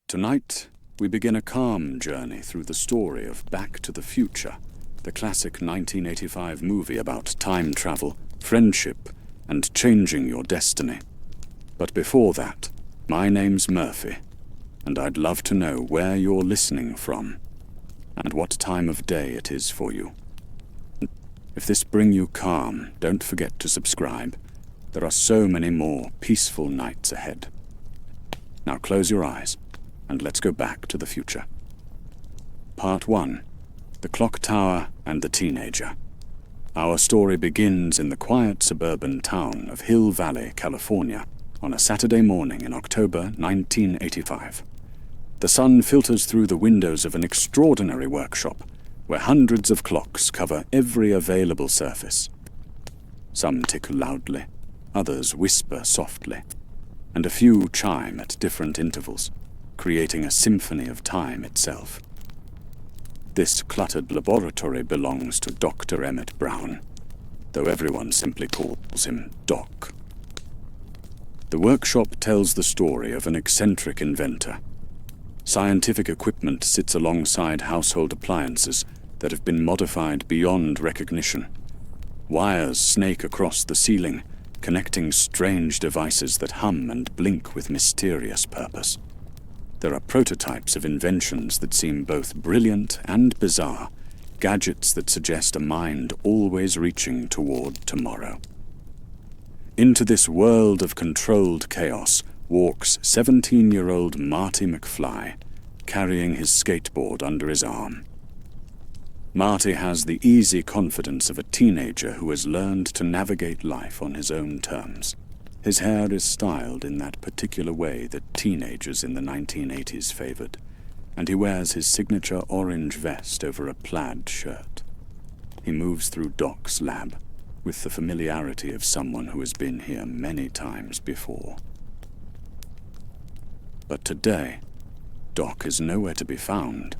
Tonight, we begin a calm journey through the story of Back to the Future, the classic 1985 movie about time travel, friendship, and changing your destiny. But before that, my name's Murphy, and I'd love to know where you're listening from, and what time of day it is for you. If this brings you calm, don't forget to subscribe. There are so many more peaceful nights ahead. Now close your eyes, and let's go back to the future. Part 1. The Clock Tower and the Teenager. Our story begins in the quiet suburban town of Hill Valley, California, on a Saturday morning in October 1985. The sun filters through the windows of an extraordinary workshop, where hundreds of clocks cover every available surface. Some tick loudly, others whisper softly, and a few chime at different intervals, creating a symphony of time itself. This cluttered laboratory belongs to Dr. Emmett Brown, though everyone simply calls him Doc. The workshop tells the story of an eccentric inventor. Scientific equipment sits alongside household appliances that have been modified beyond recognition. Wires snake across the ceiling, connecting strange devices that hum and blink with mysterious purpose. There are prototypes of inventions that seem both brilliant and bizarre, gadgets that suggest a mind always reaching toward tomorrow. Into this world of controlled chaos walks 17-year-old Marty McFly, carrying his skateboard under his arm. Marty has the easy confidence of a teenager who has learned to navigate life on his own terms. His hair is styled in that particular way that teenagers in the 1980s favored, and he wears his signature orange vest over a plaid shirt. He moves through Doc's lab with the familiarity of someone who has been here many times before. But today, Doc is nowhere to be found.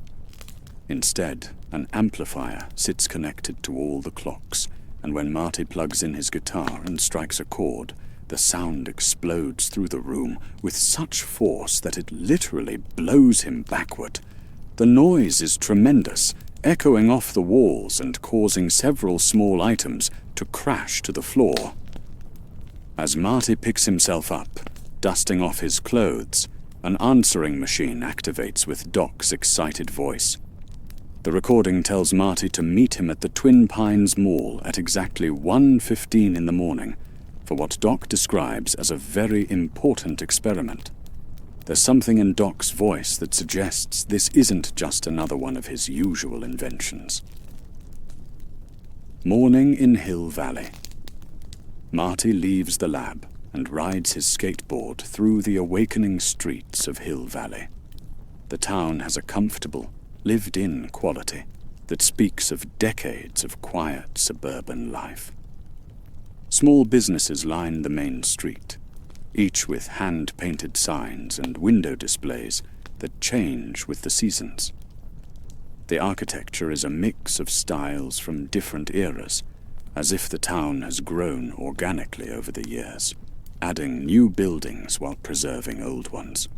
Instead, an amplifier sits connected to all the clocks, and when Marty plugs in his guitar and strikes a chord, the sound explodes through the room with such force that it literally blows him backward. The noise is tremendous, echoing off the walls and causing several small items to crash to the floor. As Marty picks himself up, dusting off his clothes, an answering machine activates with Doc's excited voice. The recording tells Marty to meet him at the Twin Pines Mall at exactly 1:15 in the morning, for what Doc describes as a very important experiment. There's something in Doc's voice that suggests this isn't just another one of his usual inventions. Morning in Hill Valley. Marty leaves the lab and rides his skateboard through the awakening streets of Hill Valley. The town has a comfortable, lived-in quality that speaks of decades of quiet suburban life. Small businesses line the main street, each with hand-painted signs and window displays that change with the seasons. The architecture is a mix of styles from different eras, as if the town has grown organically over the years, adding new buildings while preserving old ones.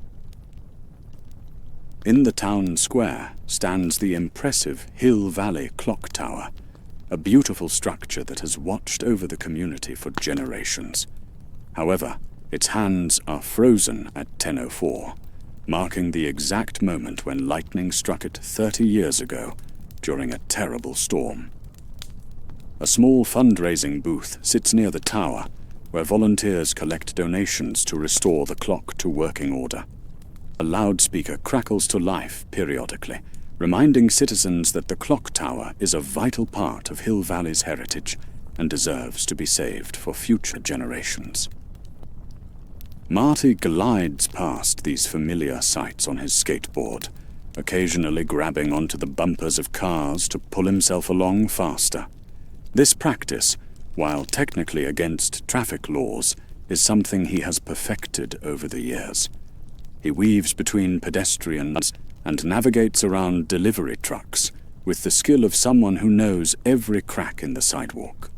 In the town square stands the impressive Hill Valley Clock Tower, a beautiful structure that has watched over the community for generations. However, its hands are frozen at 10:04, marking the exact moment when lightning struck it 30 years ago during a terrible storm. A small fundraising booth sits near the tower, where volunteers collect donations to restore the clock to working order. A loudspeaker crackles to life periodically, reminding citizens that the clock tower is a vital part of Hill Valley's heritage and deserves to be saved for future generations. Marty glides past these familiar sights on his skateboard, occasionally grabbing onto the bumpers of cars to pull himself along faster. This practice, while technically against traffic laws, is something he has perfected over the years. He weaves between pedestrians and navigates around delivery trucks with the skill of someone who knows every crack in the sidewalk.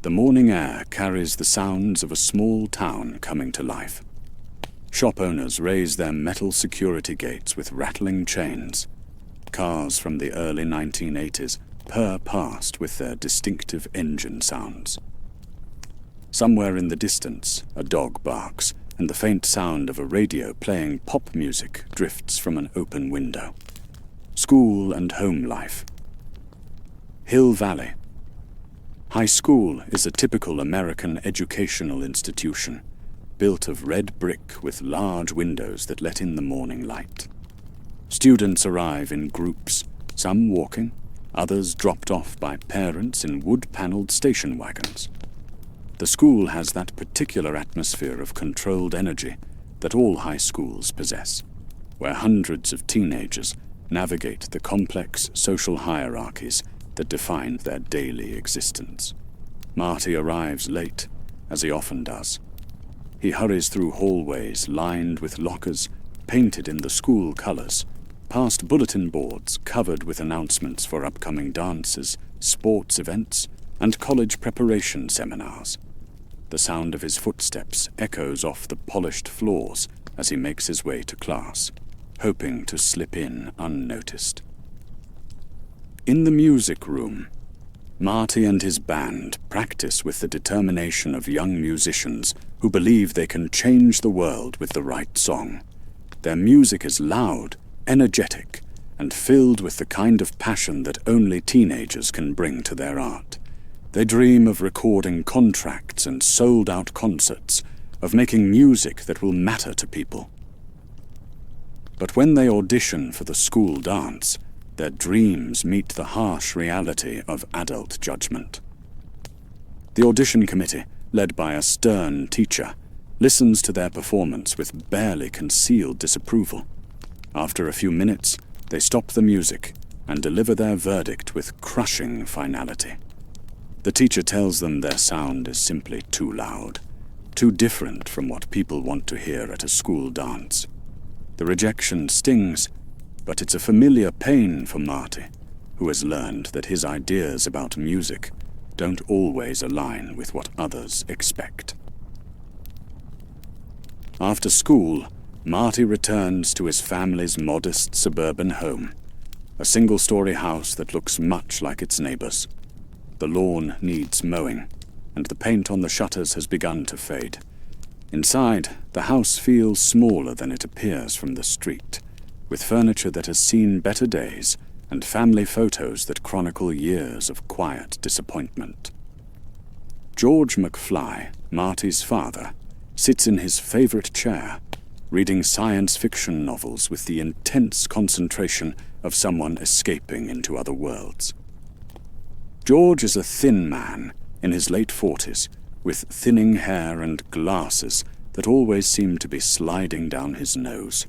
The morning air carries the sounds of a small town coming to life. Shop owners raise their metal security gates with rattling chains. Cars from the early 1980s purr past with their distinctive engine sounds. Somewhere in the distance, a dog barks, and the faint sound of a radio playing pop music drifts from an open window. School and home life. Hill Valley. High school is a typical American educational institution, built of red brick with large windows that let in the morning light. Students arrive in groups, some walking, others dropped off by parents in wood-paneled station wagons. The school has that particular atmosphere of controlled energy that all high schools possess, where hundreds of teenagers navigate the complex social hierarchies that define their daily existence. Marty arrives late, as he often does. He hurries through hallways lined with lockers painted in the school colors, past bulletin boards covered with announcements for upcoming dances, sports events, and college preparation seminars. The sound of his footsteps echoes off the polished floors as he makes his way to class, hoping to slip in unnoticed. In the music room, Marty and his band practice with the determination of young musicians who believe they can change the world with the right song. Their music is loud, energetic, and filled with the kind of passion that only teenagers can bring to their art. They dream of recording contracts and sold-out concerts, of making music that will matter to people. But when they audition for the school dance, their dreams meet the harsh reality of adult judgment. The audition committee, led by a stern teacher, listens to their performance with barely concealed disapproval. After a few minutes, they stop the music and deliver their verdict with crushing finality. The teacher tells them their sound is simply too loud, too different from what people want to hear at a school dance. The rejection stings, but it's a familiar pain for Marty, who has learned that his ideas about music don't always align with what others expect. After school, Marty returns to his family's modest suburban home, a single-story house that looks much like its neighbors. The lawn needs mowing, and the paint on the shutters has begun to fade. Inside, the house feels smaller than it appears from the street, with furniture that has seen better days and family photos that chronicle years of quiet disappointment. George McFly, Marty's father, sits in his favorite chair, reading science fiction novels with the intense concentration of someone escaping into other worlds. George is a thin man in his late 40s, with thinning hair and glasses that always seem to be sliding down his nose.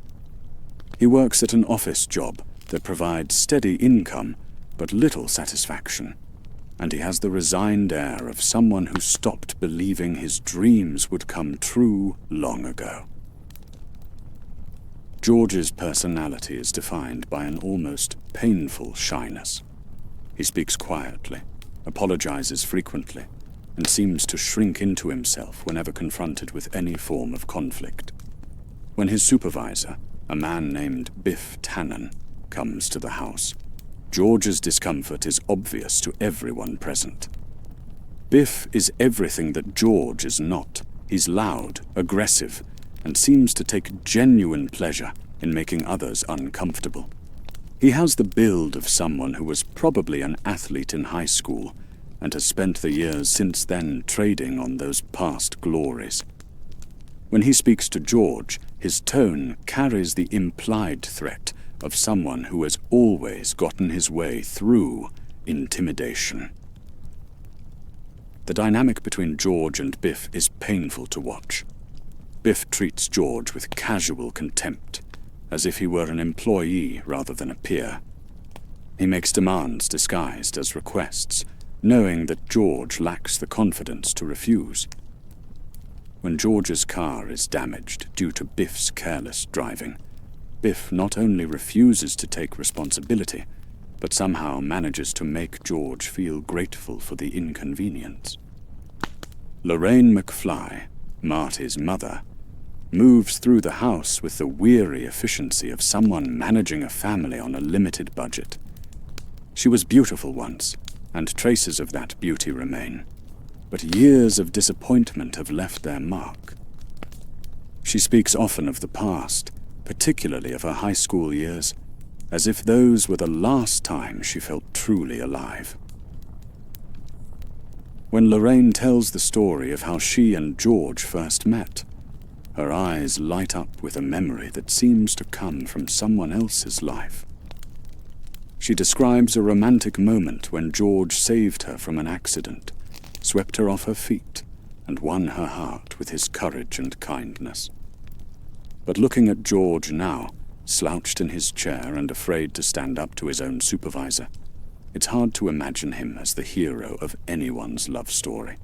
He works at an office job that provides steady income but little satisfaction, and he has the resigned air of someone who stopped believing his dreams would come true long ago. George's personality is defined by an almost painful shyness. He speaks quietly, apologizes frequently, and seems to shrink into himself whenever confronted with any form of conflict. When his supervisor, a man named Biff, comes to the house, George's discomfort is obvious to everyone present. Biff is everything that George is not. He's loud, aggressive, and seems to take genuine pleasure in making others uncomfortable. He has the build of someone who was probably an athlete in high school and has spent the years since then trading on those past glories. When he speaks to George, his tone carries the implied threat of someone who has always gotten his way through intimidation. The dynamic between George and Biff is painful to watch. Biff treats George with casual contempt, as if he were an employee rather than a peer. He makes demands disguised as requests, knowing that George lacks the confidence to refuse. When George's car is damaged due to Biff's careless driving, Biff not only refuses to take responsibility, but somehow manages to make George feel grateful for the inconvenience. Lorraine McFly, Marty's mother, moves through the house with the weary efficiency of someone managing a family on a limited budget. She was beautiful once, and traces of that beauty remain, but years of disappointment have left their mark. She speaks often of the past, particularly of her high school years, as if those were the last time she felt truly alive. When Lorraine tells the story of how she and George first met, her eyes light up with a memory that seems to come from someone else's life. She describes a romantic moment when George saved her from an accident, swept her off her feet, and won her heart with his courage and kindness. But looking at George now, slouched in his chair and afraid to stand up to his own supervisor, it's hard to imagine him as the hero of anyone's love story.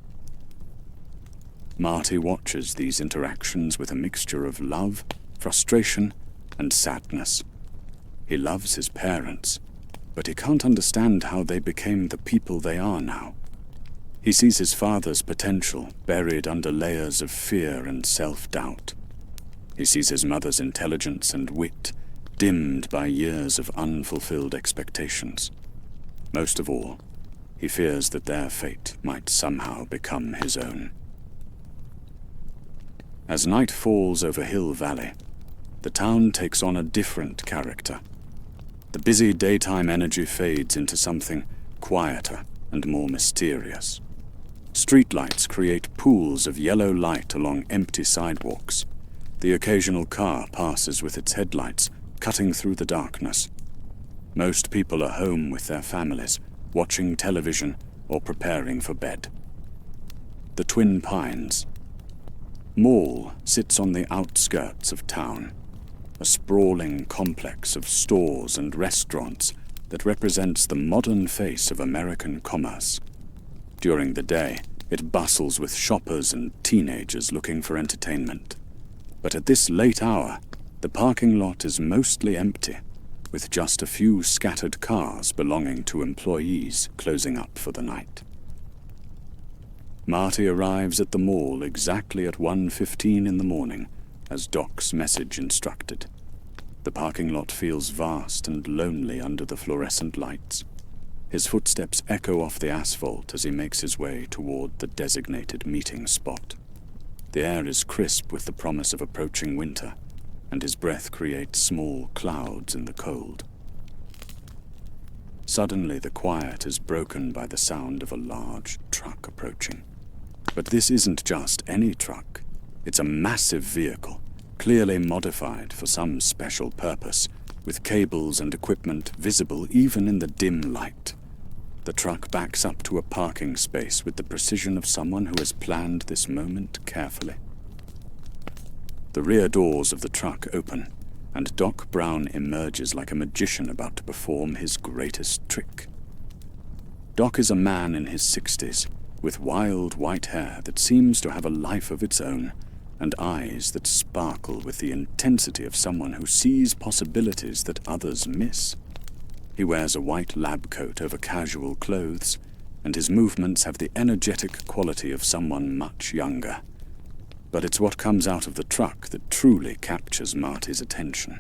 Marty watches these interactions with a mixture of love, frustration, and sadness. He loves his parents, but he can't understand how they became the people they are now. He sees his father's potential buried under layers of fear and self-doubt. He sees his mother's intelligence and wit dimmed by years of unfulfilled expectations. Most of all, he fears that their fate might somehow become his own. As night falls over Hill Valley, the town takes on a different character. The busy daytime energy fades into something quieter and more mysterious. Streetlights create pools of yellow light along empty sidewalks. The occasional car passes with its headlights, cutting through the darkness. Most people are home with their families, watching television or preparing for bed. The Twin Pines Mall sits on the outskirts of town, a sprawling complex of stores and restaurants that represents the modern face of American commerce. During the day, it bustles with shoppers and teenagers looking for entertainment. But at this late hour, the parking lot is mostly empty, with just a few scattered cars belonging to employees closing up for the night. Marty arrives at the mall exactly at 1:15 in the morning, as Doc's message instructed. The parking lot feels vast and lonely under the fluorescent lights. His footsteps echo off the asphalt as he makes his way toward the designated meeting spot. The air is crisp with the promise of approaching winter, and his breath creates small clouds in the cold. Suddenly, the quiet is broken by the sound of a large truck approaching. But this isn't just any truck. It's a massive vehicle, clearly modified for some special purpose, with cables and equipment visible even in the dim light. The truck backs up to a parking space with the precision of someone who has planned this moment carefully. The rear doors of the truck open, and Doc Brown emerges like a magician about to perform his greatest trick. Doc is a man in his 60s, with wild white hair that seems to have a life of its own, and eyes that sparkle with the intensity of someone who sees possibilities that others miss. He wears a white lab coat over casual clothes, and his movements have the energetic quality of someone much younger. But it's what comes out of the truck that truly captures Marty's attention.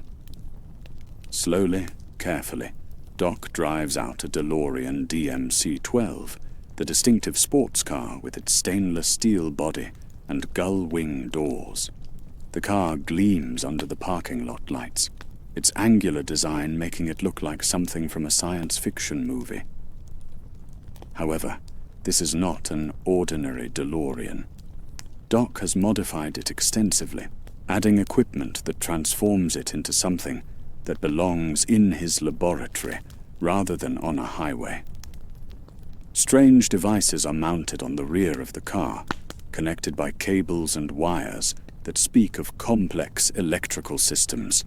Slowly, carefully, Doc drives out a DeLorean DMC-12, the distinctive sports car with its stainless steel body and gull-wing doors. The car gleams under the parking lot lights, its angular design making it look like something from a science fiction movie. However, this is not an ordinary DeLorean. Doc has modified it extensively, adding equipment that transforms it into something that belongs in his laboratory rather than on a highway. Strange devices are mounted on the rear of the car, connected by cables and wires that speak of complex electrical systems.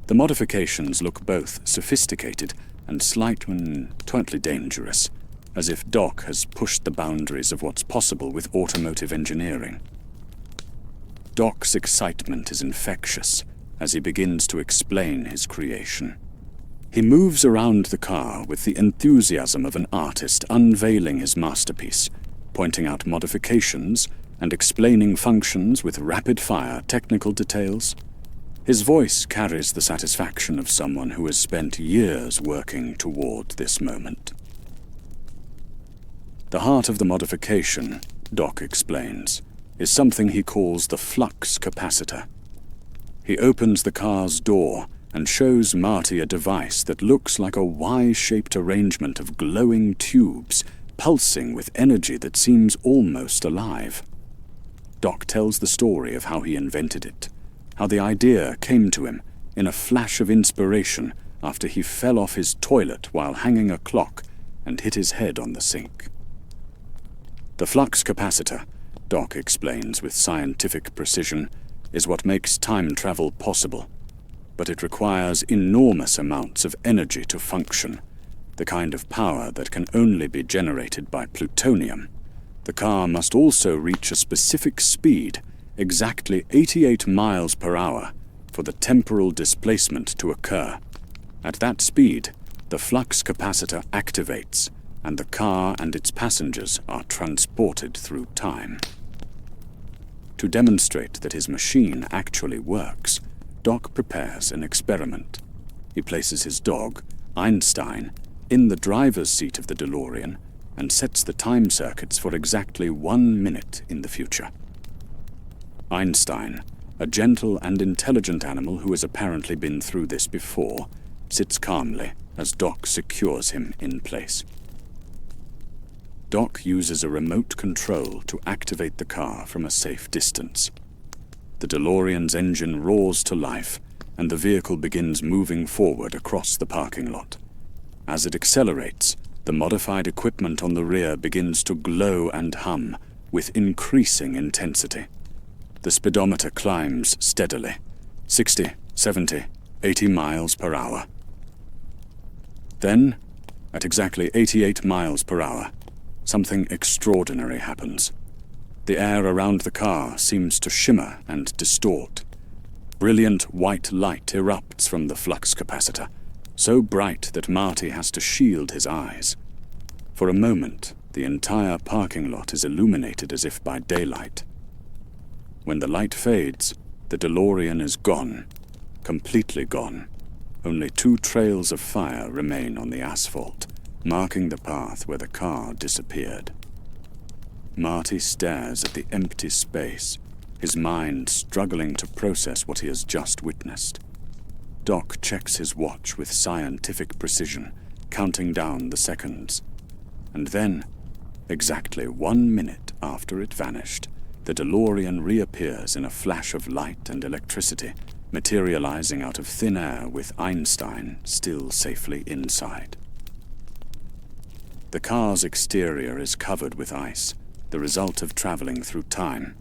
The modifications look both sophisticated and slightly dangerous, as if Doc has pushed the boundaries of what's possible with automotive engineering. Doc's excitement is infectious as he begins to explain his creation. He moves around the car with the enthusiasm of an artist unveiling his masterpiece, pointing out modifications and explaining functions with rapid-fire technical details. His voice carries the satisfaction of someone who has spent years working toward this moment. The heart of the modification, Doc explains, is something he calls the flux capacitor. He opens the car's door and shows Marty a device that looks like a Y-shaped arrangement of glowing tubes pulsing with energy that seems almost alive. Doc tells the story of how he invented it, how the idea came to him in a flash of inspiration after he fell off his toilet while hanging a clock and hit his head on the sink. The flux capacitor, Doc explains with scientific precision, is what makes time travel possible, but it requires enormous amounts of energy to function, the kind of power that can only be generated by plutonium. The car must also reach a specific speed, exactly 88 miles per hour, for the temporal displacement to occur. At that speed, the flux capacitor activates, and the car and its passengers are transported through time. To demonstrate that his machine actually works, Doc prepares an experiment. He places his dog, Einstein, in the driver's seat of the DeLorean and sets the time circuits for exactly 1 minute in the future. Einstein, a gentle and intelligent animal who has apparently been through this before, sits calmly as Doc secures him in place. Doc uses a remote control to activate the car from a safe distance. The DeLorean's engine roars to life, and the vehicle begins moving forward across the parking lot. As it accelerates, the modified equipment on the rear begins to glow and hum with increasing intensity. The speedometer climbs steadily, 60, 70, 80 miles per hour. Then, at exactly 88 miles per hour, something extraordinary happens. The air around the car seems to shimmer and distort. Brilliant white light erupts from the flux capacitor, so bright that Marty has to shield his eyes. For a moment, the entire parking lot is illuminated as if by daylight. When the light fades, the DeLorean is gone, completely gone. Only 2 trails of fire remain on the asphalt, marking the path where the car disappeared. Marty stares at the empty space, his mind struggling to process what he has just witnessed. Doc checks his watch with scientific precision, counting down the seconds. And then, exactly 1 minute after it vanished, the DeLorean reappears in a flash of light and electricity, materializing out of thin air with Einstein still safely inside. The car's exterior is covered with ice, the result of traveling through time.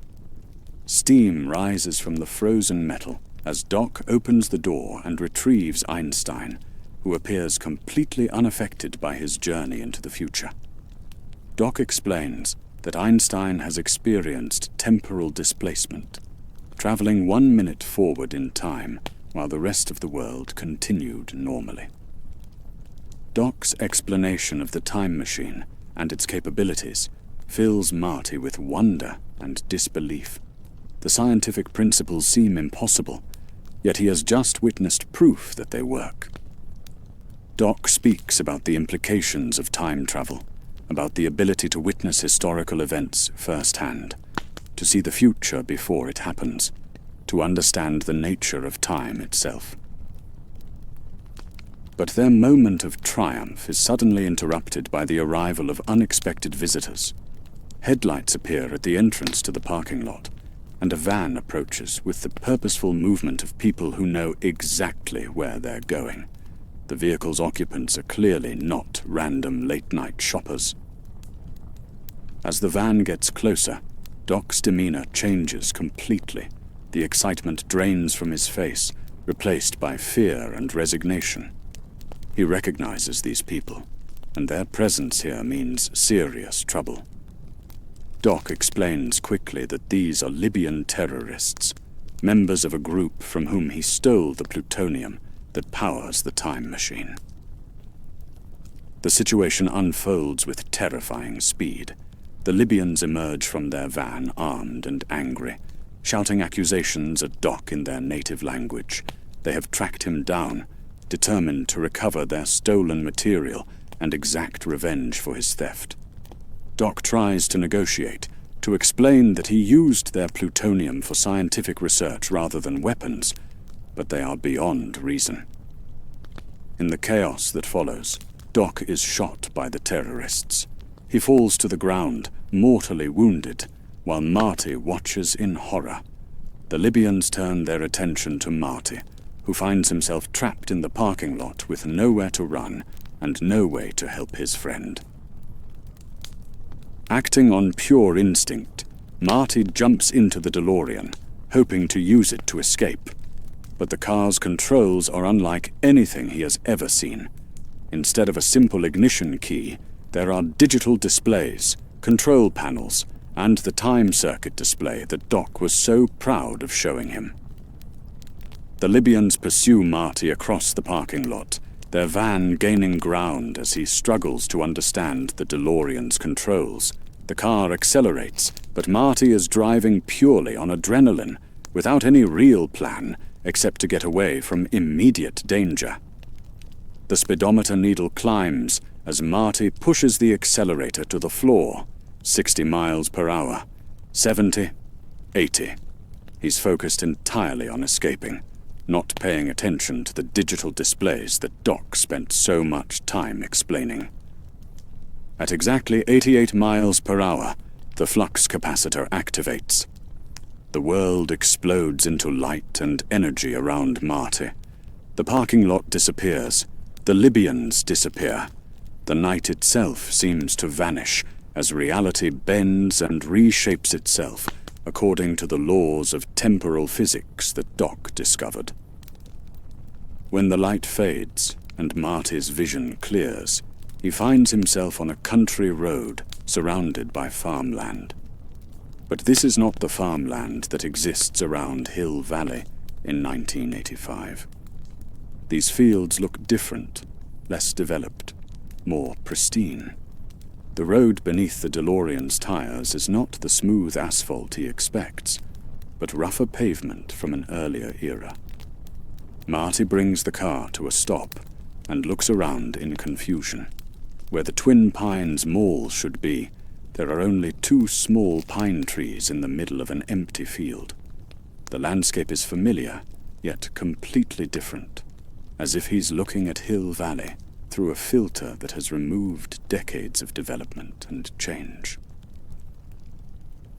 Steam rises from the frozen metal as Doc opens the door and retrieves Einstein, who appears completely unaffected by his journey into the future. Doc explains that Einstein has experienced temporal displacement, traveling 1 minute forward in time while the rest of the world continued normally. Doc's explanation of the time machine and its capabilities fills Marty with wonder and disbelief. The scientific principles seem impossible, yet he has just witnessed proof that they work. Doc speaks about the implications of time travel, about the ability to witness historical events firsthand, to see the future before it happens, to understand the nature of time itself. But their moment of triumph is suddenly interrupted by the arrival of unexpected visitors. Headlights appear at the entrance to the parking lot, and a van approaches with the purposeful movement of people who know exactly where they're going. The vehicle's occupants are clearly not random late-night shoppers. As the van gets closer, Doc's demeanor changes completely. The excitement drains from his face, replaced by fear and resignation. He recognizes these people, and their presence here means serious trouble. Doc explains quickly that these are Libyan terrorists, members of a group from whom he stole the plutonium that powers the time machine. The situation unfolds with terrifying speed. The Libyans emerge from their van armed and angry, shouting accusations at Doc in their native language. They have tracked him down, determined to recover their stolen material and exact revenge for his theft. Doc tries to negotiate, to explain that he used their plutonium for scientific research rather than weapons, but they are beyond reason. In the chaos that follows, Doc is shot by the terrorists. He falls to the ground, mortally wounded, while Marty watches in horror. The Libyans turn their attention to Marty, who finds himself trapped in the parking lot with nowhere to run and no way to help his friend. Acting on pure instinct, Marty jumps into the DeLorean, hoping to use it to escape. But the car's controls are unlike anything he has ever seen. Instead of a simple ignition key, there are digital displays, control panels, and the time circuit display that Doc was so proud of showing him. The Libyans pursue Marty across the parking lot, their van gaining ground as he struggles to understand the DeLorean's controls. The car accelerates, but Marty is driving purely on adrenaline, without any real plan, except to get away from immediate danger. The speedometer needle climbs as Marty pushes the accelerator to the floor. 60 miles per hour, 70, 80. He's focused entirely on escaping, not paying attention to the digital displays that Doc spent so much time explaining. At exactly 88 miles per hour, the flux capacitor activates. The world explodes into light and energy around Marty. The parking lot disappears. The Libyans disappear. The night itself seems to vanish as reality bends and reshapes itself according to the laws of temporal physics that Doc discovered. When the light fades and Marty's vision clears, he finds himself on a country road surrounded by farmland. But this is not the farmland that exists around Hill Valley in 1985. These fields look different, less developed, more pristine. The road beneath the DeLorean's tires is not the smooth asphalt he expects, but rougher pavement from an earlier era. Marty brings the car to a stop and looks around in confusion. Where the Twin Pines Mall should be, there are only 2 small pine trees in the middle of an empty field. The landscape is familiar, yet completely different, as if he's looking at Hill Valley through a filter that has removed decades of development and change.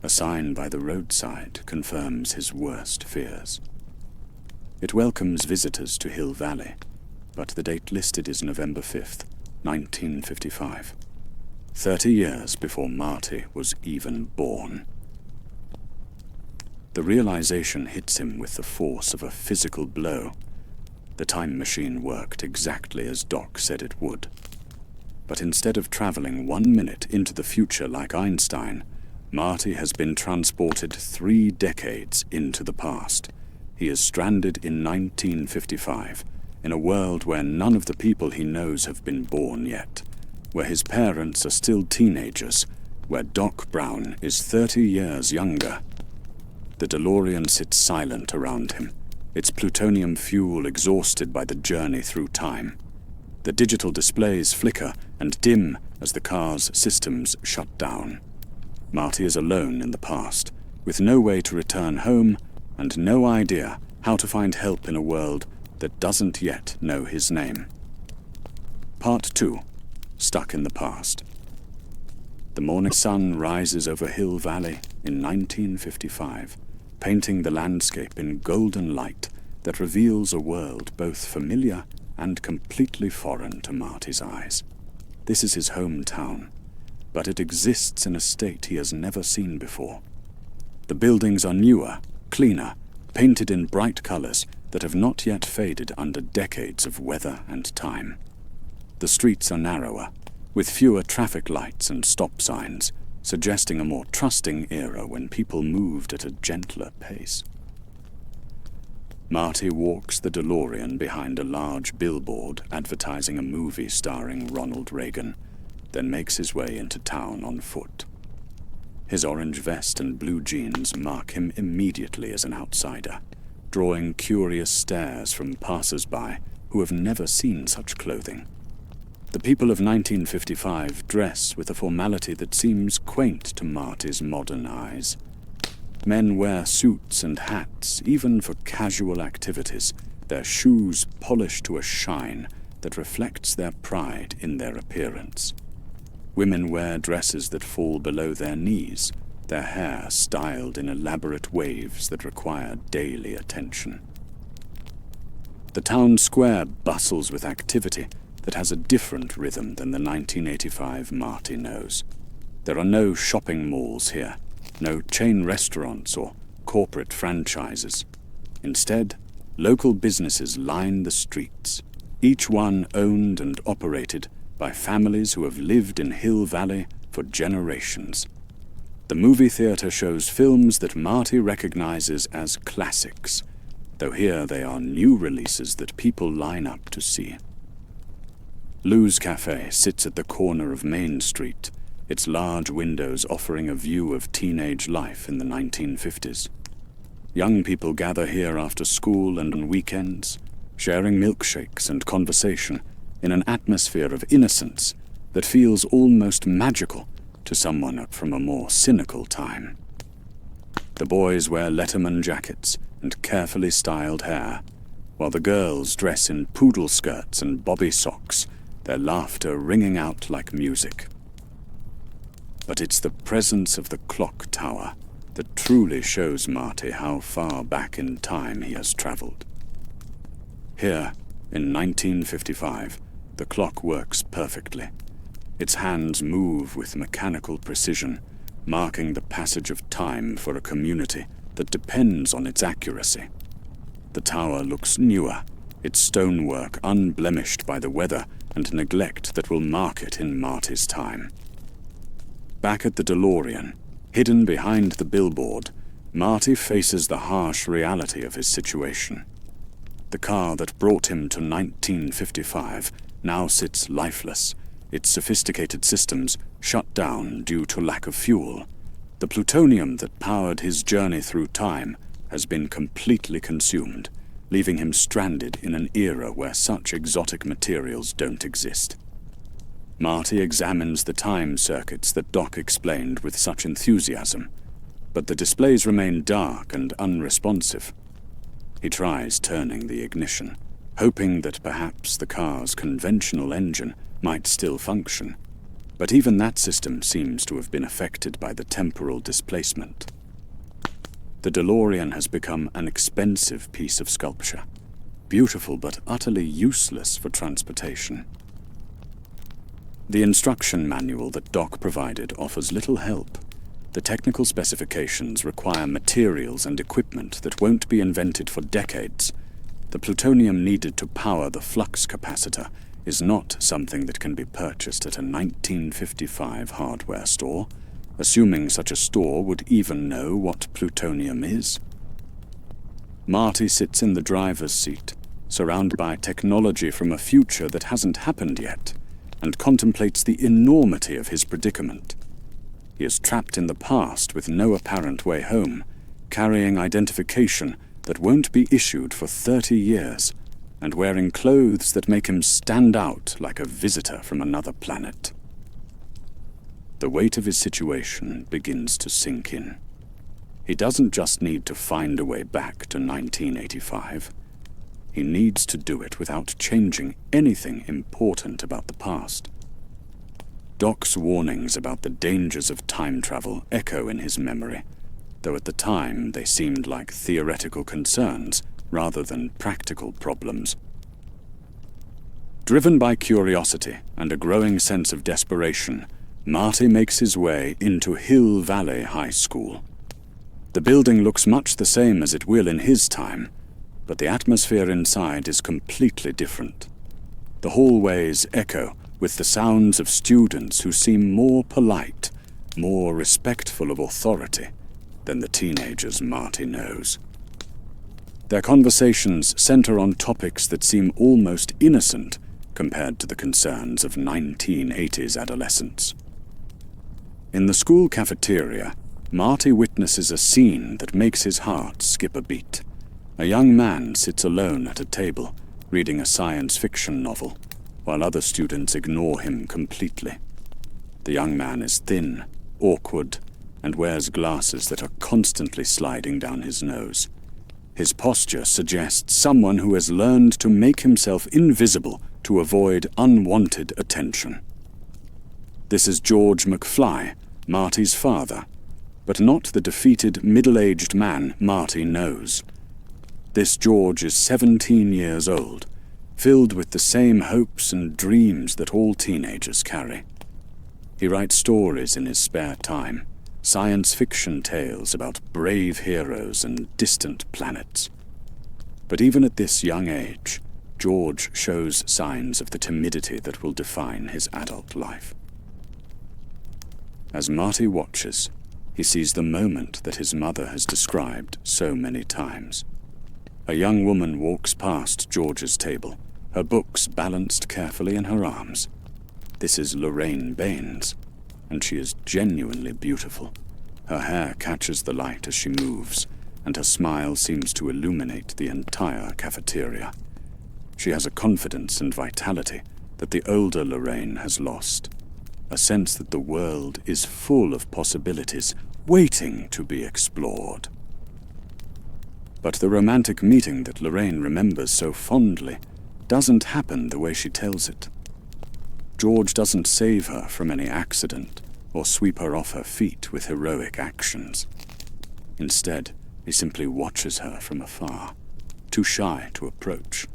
A sign by the roadside confirms his worst fears. It welcomes visitors to Hill Valley, but the date listed is November 5th, 1955. 30 years before Marty was even born. The realization hits him with the force of a physical blow. The time machine worked exactly as Doc said it would. But instead of traveling 1 minute into the future like Einstein, Marty has been transported 3 decades into the past. He is stranded in 1955, in a world where none of the people he knows have been born yet, where his parents are still teenagers, where Doc Brown is 30 years younger. The DeLorean sits silent around him, its plutonium fuel exhausted by the journey through time. The digital displays flicker and dim as the car's systems shut down. Marty is alone in the past, with no way to return home and no idea how to find help in a world that doesn't yet know his name. Part 2. Stuck in the Past. The morning sun rises over Hill Valley in 1955, painting the landscape in golden light that reveals a world both familiar and completely foreign to Marty's eyes. This is his hometown, but it exists in a state he has never seen before. The buildings are newer, cleaner, painted in bright colors that have not yet faded under decades of weather and time. The streets are narrower, with fewer traffic lights and stop signs, suggesting a more trusting era when people moved at a gentler pace. Marty walks the DeLorean behind a large billboard advertising a movie starring Ronald Reagan, then makes his way into town on foot. His orange vest and blue jeans mark him immediately as an outsider, drawing curious stares from passers-by who have never seen such clothing. The people of 1955 dress with a formality that seems quaint to Marty's modern eyes. Men wear suits and hats, even for casual activities, their shoes polished to a shine that reflects their pride in their appearance. Women wear dresses that fall below their knees, their hair styled in elaborate waves that require daily attention. The town square bustles with activity that has a different rhythm than the 1985 Marty knows. There are no shopping malls here, no chain restaurants or corporate franchises. Instead, local businesses line the streets, each one owned and operated by families who have lived in Hill Valley for generations. The movie theater shows films that Marty recognizes as classics, though here they are new releases that people line up to see. Lou's Cafe sits at the corner of Main Street, its large windows offering a view of teenage life in the 1950s. Young people gather here after school and on weekends, sharing milkshakes and conversation in an atmosphere of innocence that feels almost magical to someone from a more cynical time. The boys wear Letterman jackets and carefully styled hair, while the girls dress in poodle skirts and bobby socks, their laughter ringing out like music. But it's the presence of the clock tower that truly shows Marty how far back in time he has traveled. Here, in 1955, the clock works perfectly. Its hands move with mechanical precision, marking the passage of time for a community that depends on its accuracy. The tower looks newer, its stonework unblemished by the weather and neglect that will mark it in Marty's time. Back at the DeLorean, hidden behind the billboard, Marty faces the harsh reality of his situation. The car that brought him to 1955 now sits lifeless, its sophisticated systems shut down due to lack of fuel. The plutonium that powered his journey through time has been completely consumed, leaving him stranded in an era where such exotic materials don't exist. Marty examines the time circuits that Doc explained with such enthusiasm, but the displays remain dark and unresponsive. He tries turning the ignition, hoping that perhaps the car's conventional engine might still function, but even that system seems to have been affected by the temporal displacement. The DeLorean has become an expensive piece of sculpture, beautiful but utterly useless for transportation. The instruction manual that Doc provided offers little help. The technical specifications require materials and equipment that won't be invented for decades. The plutonium needed to power the flux capacitor is not something that can be purchased at a 1955 hardware store, assuming such a store would even know what plutonium is. Marty sits in the driver's seat, surrounded by technology from a future that hasn't happened yet, and contemplates the enormity of his predicament. He is trapped in the past with no apparent way home, carrying identification that won't be issued for 30 years, and wearing clothes that make him stand out like a visitor from another planet. The weight of his situation begins to sink in. He doesn't just need to find a way back to 1985. He needs to do it without changing anything important about the past. Doc's warnings about the dangers of time travel echo in his memory, though at the time they seemed like theoretical concerns rather than practical problems. Driven by curiosity and a growing sense of desperation, Marty makes his way into Hill Valley High School. The building looks much the same as it will in his time, but the atmosphere inside is completely different. The hallways echo with the sounds of students who seem more polite, more respectful of authority than the teenagers Marty knows. Their conversations center on topics that seem almost innocent compared to the concerns of 1980s adolescents. In the school cafeteria, Marty witnesses a scene that makes his heart skip a beat. A young man sits alone at a table, reading a science fiction novel, while other students ignore him completely. The young man is thin, awkward, and wears glasses that are constantly sliding down his nose. His posture suggests someone who has learned to make himself invisible to avoid unwanted attention. This is George McFly, Marty's father, but not the defeated, middle-aged man Marty knows. This George is 17 years old, filled with the same hopes and dreams that all teenagers carry. He writes stories in his spare time, science fiction tales about brave heroes and distant planets. But even at this young age, George shows signs of the timidity that will define his adult life. As Marty watches, he sees the moment that his mother has described so many times. A young woman walks past George's table, her books balanced carefully in her arms. This is Lorraine Baines, and she is genuinely beautiful. Her hair catches the light as she moves, and her smile seems to illuminate the entire cafeteria. She has a confidence and vitality that the older Lorraine has lost, a sense that the world is full of possibilities waiting to be explored. But the romantic meeting that Lorraine remembers so fondly doesn't happen the way she tells it. George doesn't save her from any accident or sweep her off her feet with heroic actions. Instead, he simply watches her from afar, too shy to approach,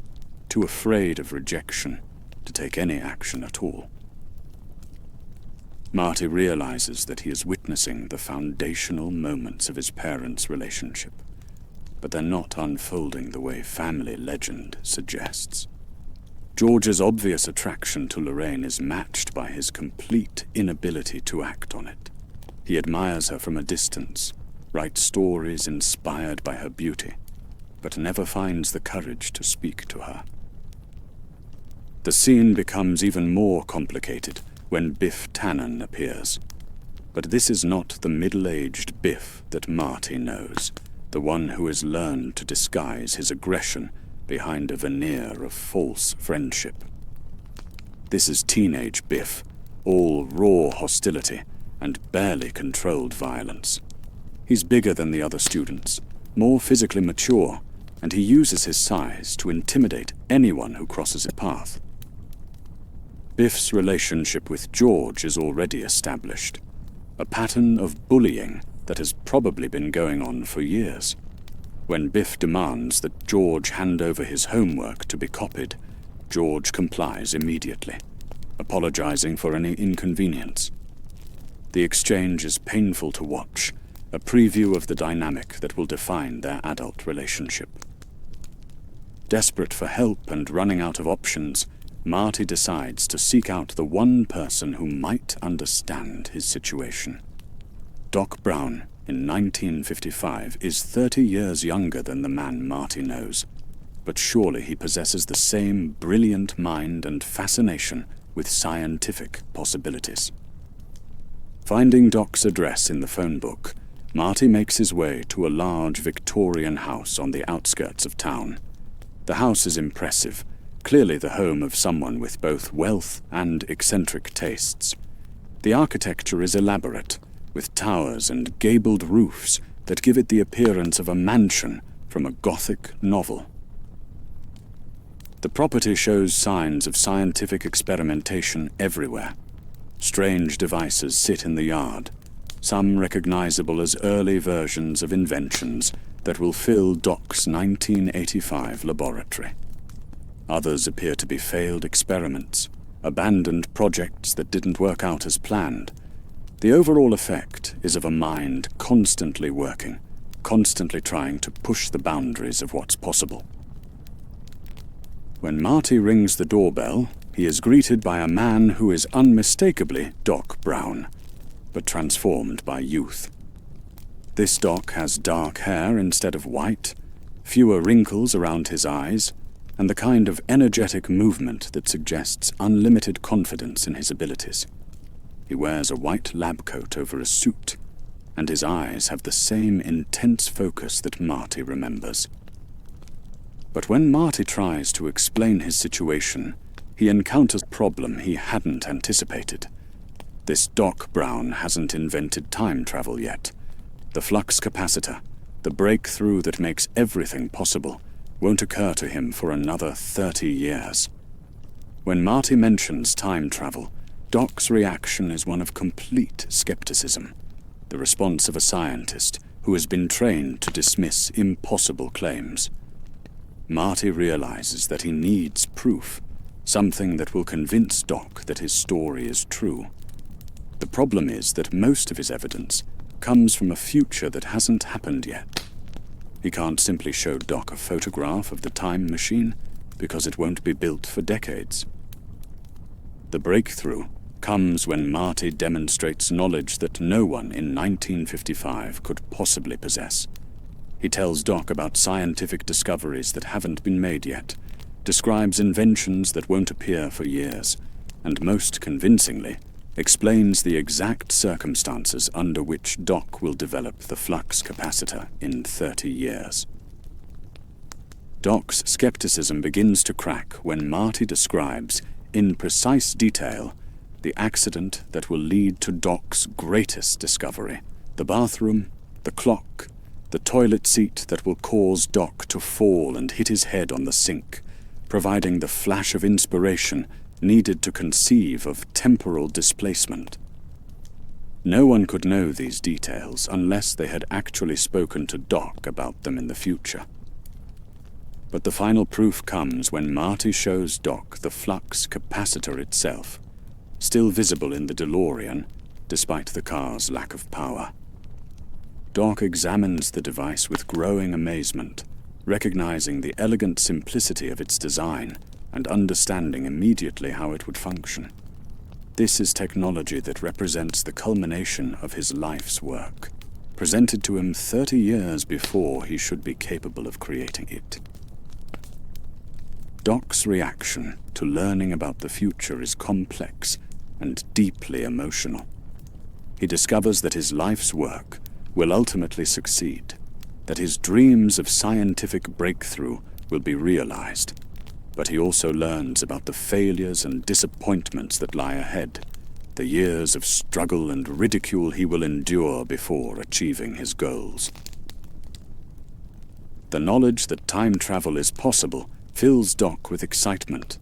too afraid of rejection to take any action at all. Marty realizes that he is witnessing the foundational moments of his parents' relationship, but they're not unfolding the way family legend suggests. George's obvious attraction to Lorraine is matched by his complete inability to act on it. He admires her from a distance, writes stories inspired by her beauty, but never finds the courage to speak to her. The scene becomes even more complicated when Biff Tannen appears. But this is not the middle-aged Biff that Marty knows, the one who has learned to disguise his aggression behind a veneer of false friendship. This is teenage Biff, all raw hostility and barely controlled violence. He's bigger than the other students, more physically mature, and he uses his size to intimidate anyone who crosses his path. Biff's relationship with George is already established, a pattern of bullying that has probably been going on for years. When Biff demands that George hand over his homework to be copied, George complies immediately, apologizing for any inconvenience. The exchange is painful to watch, a preview of the dynamic that will define their adult relationship. Desperate for help and running out of options, Marty decides to seek out the one person who might understand his situation. Doc Brown, in 1955, is 30 years younger than the man Marty knows, but surely he possesses the same brilliant mind and fascination with scientific possibilities. Finding Doc's address in the phone book, Marty makes his way to a large Victorian house on the outskirts of town. The house is impressive, clearly the home of someone with both wealth and eccentric tastes. The architecture is elaborate, with towers and gabled roofs that give it the appearance of a mansion from a Gothic novel. The property shows signs of scientific experimentation everywhere. Strange devices sit in the yard, some recognizable as early versions of inventions that will fill Doc's 1985 laboratory. Others appear to be failed experiments, abandoned projects that didn't work out as planned. The overall effect is of a mind constantly working, constantly trying to push the boundaries of what's possible. When Marty rings the doorbell, he is greeted by a man who is unmistakably Doc Brown, but transformed by youth. This Doc has dark hair instead of white, fewer wrinkles around his eyes, and the kind of energetic movement that suggests unlimited confidence in his abilities. He wears a white lab coat over a suit, and his eyes have the same intense focus that Marty remembers. But when Marty tries to explain his situation, he encounters a problem he hadn't anticipated. This Doc Brown hasn't invented time travel yet. The flux capacitor, the breakthrough that makes everything possible, won't occur to him for another 30 years. When Marty mentions time travel, Doc's reaction is one of complete skepticism, the response of a scientist who has been trained to dismiss impossible claims. Marty realizes that he needs proof, something that will convince Doc that his story is true. The problem is that most of his evidence comes from a future that hasn't happened yet. He can't simply show Doc a photograph of the time machine, because it won't be built for decades. The breakthrough comes when Marty demonstrates knowledge that no one in 1955 could possibly possess. He tells Doc about scientific discoveries that haven't been made yet, describes inventions that won't appear for years, and most convincingly, explains the exact circumstances under which Doc will develop the flux capacitor in 30 years. Doc's skepticism begins to crack when Marty describes, in precise detail, the accident that will lead to Doc's greatest discovery: the bathroom, the clock, the toilet seat that will cause Doc to fall and hit his head on the sink, providing the flash of inspiration needed to conceive of temporal displacement. No one could know these details unless they had actually spoken to Doc about them in the future. But the final proof comes when Marty shows Doc the flux capacitor itself, still visible in the DeLorean, despite the car's lack of power. Doc examines the device with growing amazement, recognizing the elegant simplicity of its design and understanding immediately how it would function. This is technology that represents the culmination of his life's work, presented to him 30 years before he should be capable of creating it. Doc's reaction to learning about the future is complex and deeply emotional. He discovers that his life's work will ultimately succeed, that his dreams of scientific breakthrough will be realized. But he also learns about the failures and disappointments that lie ahead, the years of struggle and ridicule he will endure before achieving his goals. The knowledge that time travel is possible fills Doc with excitement,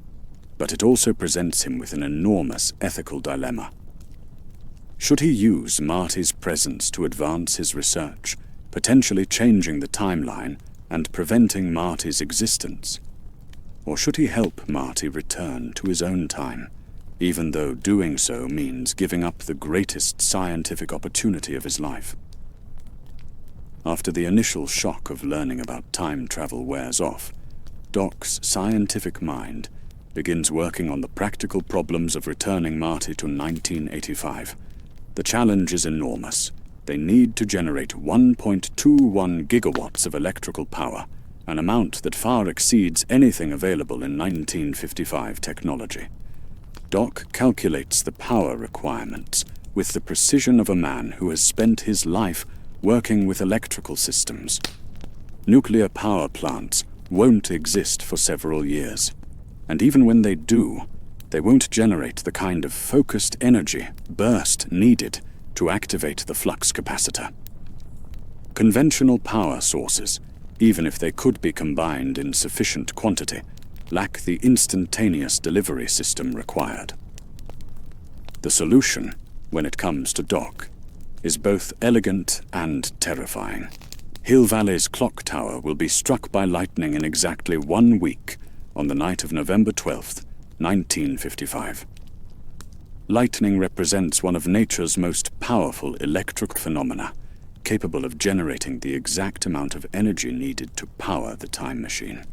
but it also presents him with an enormous ethical dilemma. Should he use Marty's presence to advance his research, potentially changing the timeline and preventing Marty's existence? Or should he help Marty return to his own time, even though doing so means giving up the greatest scientific opportunity of his life? After the initial shock of learning about time travel wears off, Doc's scientific mind begins working on the practical problems of returning Marty to 1985. The challenge is enormous. They need to generate 1.21 gigawatts of electrical power, an amount that far exceeds anything available in 1955 technology. Doc calculates the power requirements with the precision of a man who has spent his life working with electrical systems. Nuclear power plants won't exist for several years, and even when they do, they won't generate the kind of focused energy burst needed to activate the flux capacitor. Conventional power sources, even if they could be combined in sufficient quantity, lack the instantaneous delivery system required. The solution, when it comes to Doc, is both elegant and terrifying. Hill Valley's clock tower will be struck by lightning in exactly 1 week, on the night of November 12th, 1955. Lightning represents one of nature's most powerful electric phenomena, capable of generating the exact amount of energy needed to power the time machine.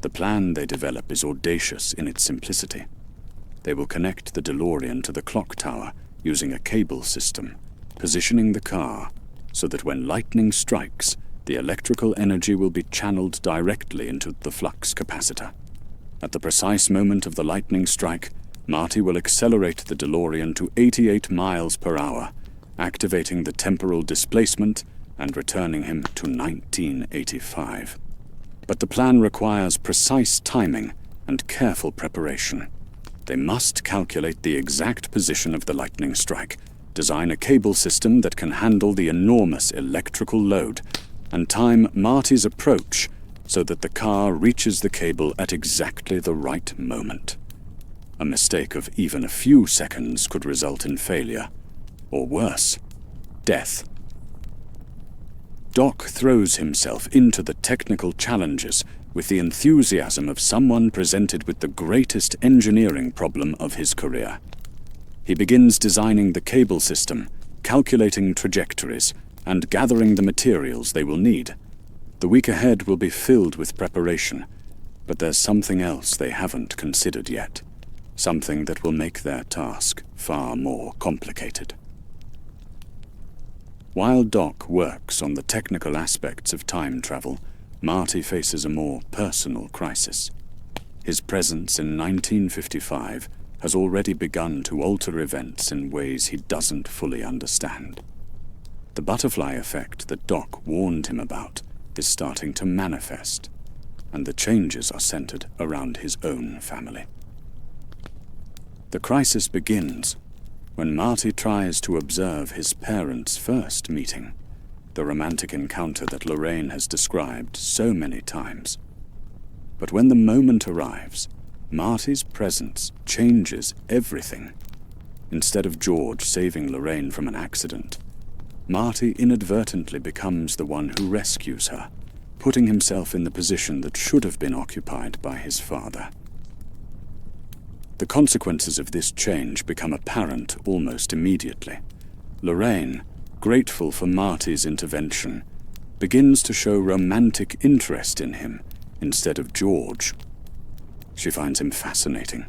The plan they develop is audacious in its simplicity. They will connect the DeLorean to the clock tower using a cable system, positioning the car so that when lightning strikes, the electrical energy will be channeled directly into the flux capacitor. At the precise moment of the lightning strike, Marty will accelerate the DeLorean to 88 miles per hour, activating the temporal displacement and returning him to 1985. But the plan requires precise timing and careful preparation. They must calculate the exact position of the lightning strike, design a cable system that can handle the enormous electrical load, and time Marty's approach so that the car reaches the cable at exactly the right moment. A mistake of even a few seconds could result in failure, or worse, death. Doc throws himself into the technical challenges with the enthusiasm of someone presented with the greatest engineering problem of his career. He begins designing the cable system, calculating trajectories, and gathering the materials they will need. The week ahead will be filled with preparation, but there's something else they haven't considered yet. Something that will make their task far more complicated. While Doc works on the technical aspects of time travel, Marty faces a more personal crisis. His presence in 1955 has already begun to alter events in ways he doesn't fully understand. The butterfly effect that Doc warned him about is starting to manifest, and the changes are centered around his own family. The crisis begins when Marty tries to observe his parents' first meeting, the romantic encounter that Lorraine has described so many times. But when the moment arrives, Marty's presence changes everything. Instead of George saving Lorraine from an accident, Marty inadvertently becomes the one who rescues her, putting himself in the position that should have been occupied by his father. The consequences of this change become apparent almost immediately. Lorraine, grateful for Marty's intervention, begins to show romantic interest in him instead of George. She finds him fascinating,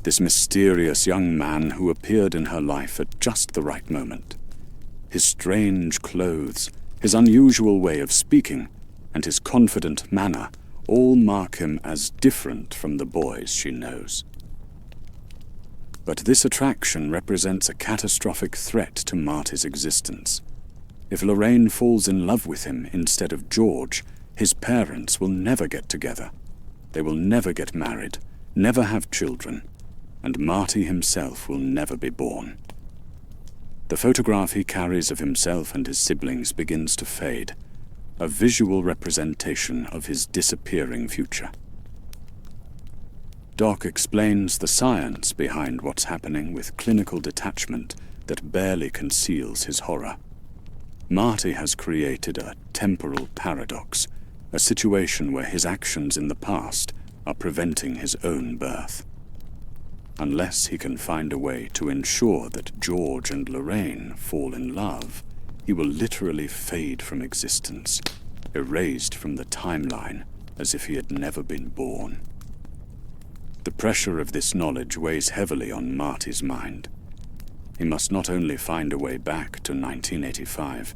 this mysterious young man who appeared in her life at just the right moment. His strange clothes, his unusual way of speaking, and his confident manner all mark him as different from the boys she knows. But this attraction represents a catastrophic threat to Marty's existence. If Lorraine falls in love with him instead of George, his parents will never get together. They will never get married, never have children, and Marty himself will never be born. The photograph he carries of himself and his siblings begins to fade, a visual representation of his disappearing future. Doc explains the science behind what's happening with clinical detachment that barely conceals his horror. Marty has created a temporal paradox, a situation where his actions in the past are preventing his own birth. Unless he can find a way to ensure that George and Lorraine fall in love, he will literally fade from existence, erased from the timeline as if he had never been born. The pressure of this knowledge weighs heavily on Marty's mind. He must not only find a way back to 1985,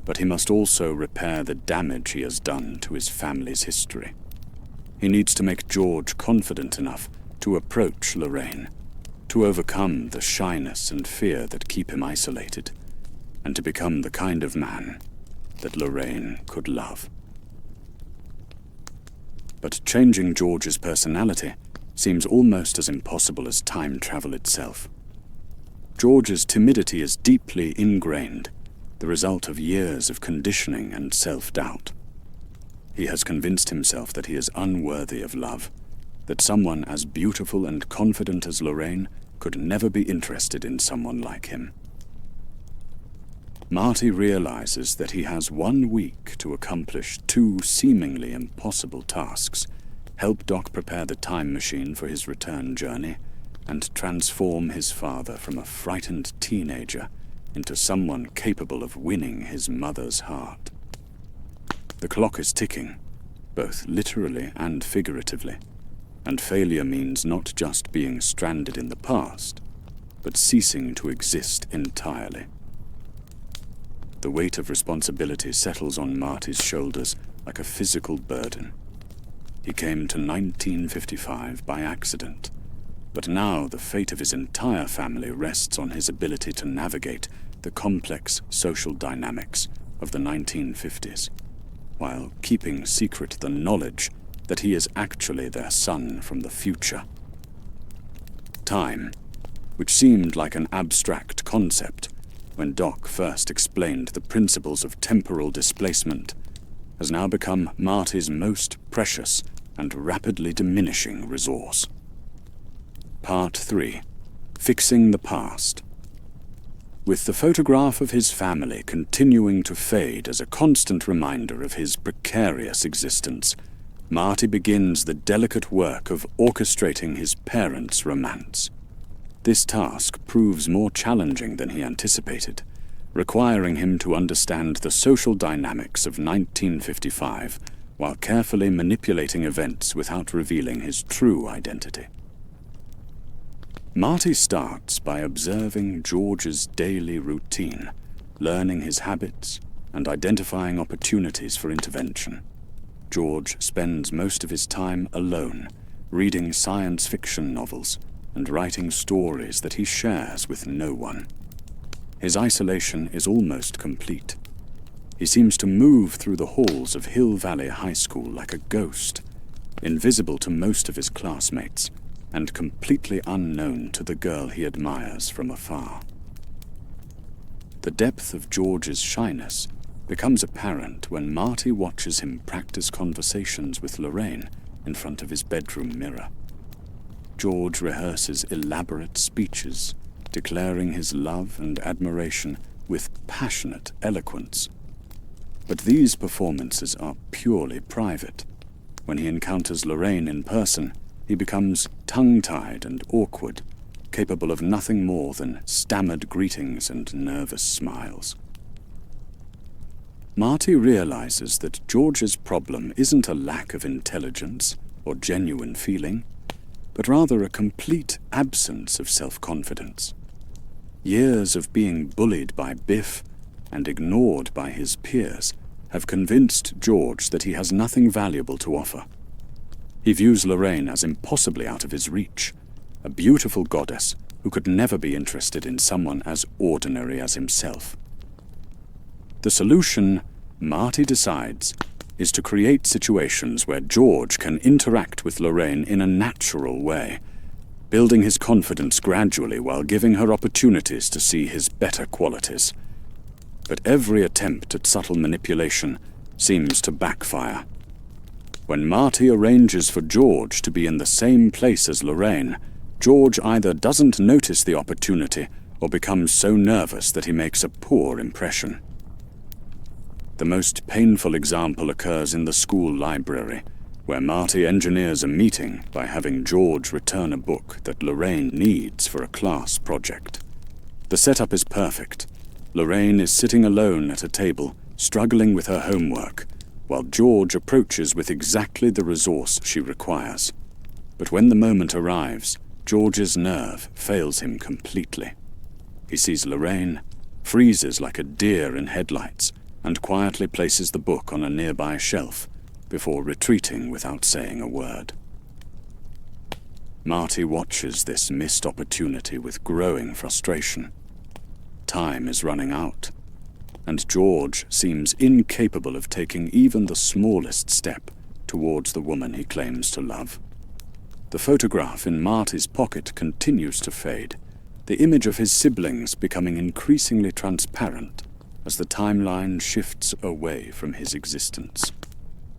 but he must also repair the damage he has done to his family's history. He needs to make George confident enough to approach Lorraine, to overcome the shyness and fear that keep him isolated, and to become the kind of man that Lorraine could love. But changing George's personality seems almost as impossible as time travel itself. George's timidity is deeply ingrained, the result of years of conditioning and self-doubt. He has convinced himself that he is unworthy of love, that someone as beautiful and confident as Lorraine could never be interested in someone like him. Marty realizes that he has 1 week to accomplish 2 seemingly impossible tasks: help Doc prepare the time machine for his return journey, and transform his father from a frightened teenager into someone capable of winning his mother's heart. The clock is ticking, both literally and figuratively, and failure means not just being stranded in the past, but ceasing to exist entirely. The weight of responsibility settles on Marty's shoulders like a physical burden. He came to 1955 by accident, But now the fate of his entire family rests on his ability to navigate the complex social dynamics of the 1950s, while keeping secret the knowledge that he is actually their son from the future. Time, which seemed like an abstract concept when Doc first explained the principles of temporal displacement, has now become Marty's most precious and rapidly diminishing resource. Part 3. Fixing the Past. With the photograph of his family continuing to fade as a constant reminder of his precarious existence, Marty begins the delicate work of orchestrating his parents' romance. This task proves more challenging than he anticipated, requiring him to understand the social dynamics of 1955 while carefully manipulating events without revealing his true identity. Marty starts by observing George's daily routine, learning his habits, and identifying opportunities for intervention. George spends most of his time alone, reading science fiction novels and writing stories that he shares with no one. His isolation is almost complete. He seems to move through the halls of Hill Valley High School like a ghost, invisible to most of his classmates, and completely unknown to the girl he admires from afar. The depth of George's shyness becomes apparent when Marty watches him practice conversations with Lorraine in front of his bedroom mirror. George rehearses elaborate speeches, declaring his love and admiration with passionate eloquence. But these performances are purely private. When he encounters Lorraine in person, he becomes tongue-tied and awkward, capable of nothing more than stammered greetings and nervous smiles. Marty realizes that George's problem isn't a lack of intelligence or genuine feeling, but rather a complete absence of self-confidence. Years of being bullied by Biff and ignored by his peers have convinced George that he has nothing valuable to offer. He views Lorraine as impossibly out of his reach, a beautiful goddess who could never be interested in someone as ordinary as himself. The solution, Marty decides, is to create situations where George can interact with Lorraine in a natural way, building his confidence gradually while giving her opportunities to see his better qualities. But every attempt at subtle manipulation seems to backfire. When Marty arranges for George to be in the same place as Lorraine, George either doesn't notice the opportunity or becomes so nervous that he makes a poor impression. The most painful example occurs in the school library, where Marty engineers a meeting by having George return a book that Lorraine needs for a class project. The setup is perfect. Lorraine is sitting alone at a table, struggling with her homework, while George approaches with exactly the resource she requires. But when the moment arrives, George's nerve fails him completely. He sees Lorraine, freezes like a deer in headlights, and quietly places the book on a nearby shelf before retreating without saying a word. Marty watches this missed opportunity with growing frustration. Time is running out, and George seems incapable of taking even the smallest step towards the woman he claims to love. The photograph in Marty's pocket continues to fade, the image of his siblings becoming increasingly transparent as the timeline shifts away from his existence.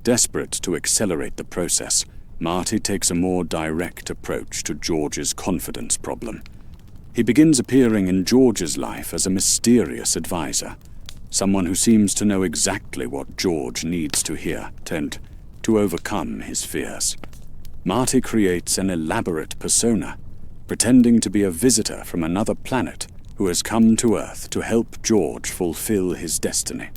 Desperate to accelerate the process, Marty takes a more direct approach to George's confidence problem. He begins appearing in George's life as a mysterious advisor, someone who seems to know exactly what George needs to hear to overcome his fears. Marty creates an elaborate persona, pretending to be a visitor from another planet who has come to Earth to help George fulfill his destiny.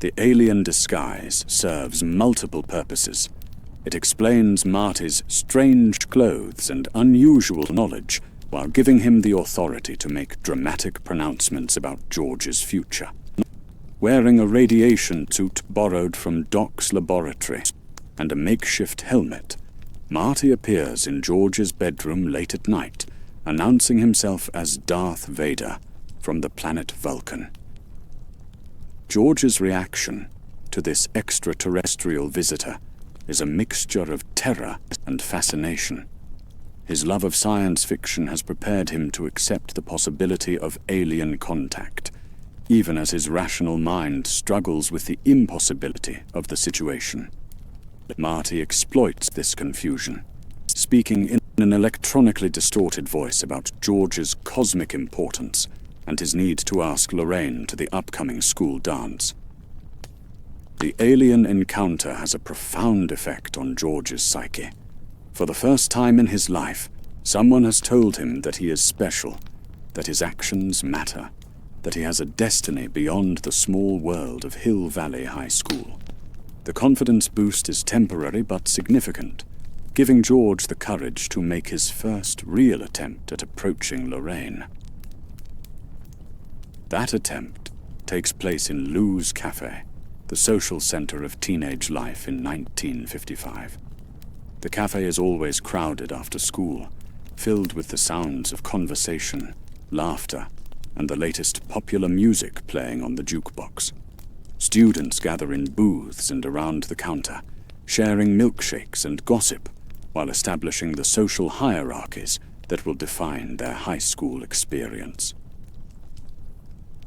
The alien disguise serves multiple purposes. It explains Marty's strange clothes and unusual knowledge while giving him the authority to make dramatic pronouncements about George's future. Wearing a radiation suit borrowed from Doc's laboratory and a makeshift helmet, Marty appears in George's bedroom late at night, announcing himself as Darth Vader from the planet Vulcan. George's reaction to this extraterrestrial visitor is a mixture of terror and fascination. His love of science fiction has prepared him to accept the possibility of alien contact, even as his rational mind struggles with the impossibility of the situation. Marty exploits this confusion, speaking in an electronically distorted voice about George's cosmic importance and his need to ask Lorraine to the upcoming school dance. The alien encounter has a profound effect on George's psyche. For the first time in his life, someone has told him that he is special, that his actions matter, that he has a destiny beyond the small world of Hill Valley High School. The confidence boost is temporary but significant, giving George the courage to make his first real attempt at approaching Lorraine. That attempt takes place in Lou's Cafe, the social center of teenage life in 1955. The cafe is always crowded after school, filled with the sounds of conversation, laughter, and the latest popular music playing on the jukebox. Students gather in booths and around the counter, sharing milkshakes and gossip, while establishing the social hierarchies that will define their high school experience.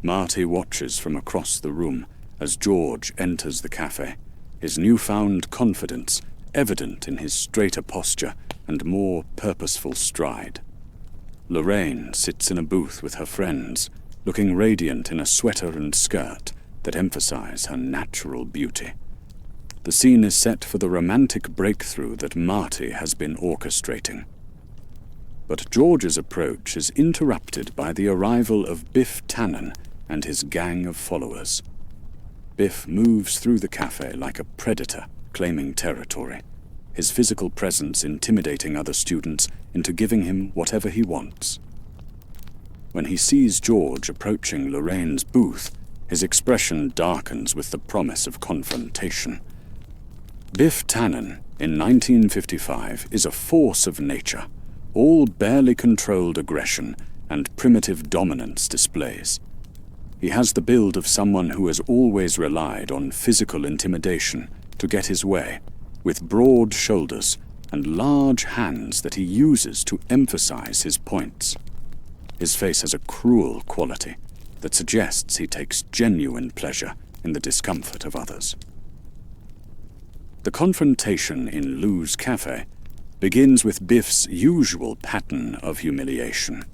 Marty watches from across the room as George enters the cafe, his newfound confidence evident in his straighter posture and more purposeful stride. Lorraine sits in a booth with her friends, looking radiant in a sweater and skirt that emphasize her natural beauty. The scene is set for the romantic breakthrough that Marty has been orchestrating. But George's approach is interrupted by the arrival of Biff Tannen and his gang of followers. Biff moves through the cafe like a predator, claiming territory, his physical presence intimidating other students into giving him whatever he wants. When he sees George approaching Lorraine's booth, his expression darkens with the promise of confrontation. Biff Tannen, in 1955, is a force of nature, all barely controlled aggression and primitive dominance displays. He has the build of someone who has always relied on physical intimidation to get his way, with broad shoulders and large hands that he uses to emphasize his points. His face has a cruel quality that suggests he takes genuine pleasure in the discomfort of others. The confrontation in Lou's Cafe begins with Biff's usual pattern of humiliation.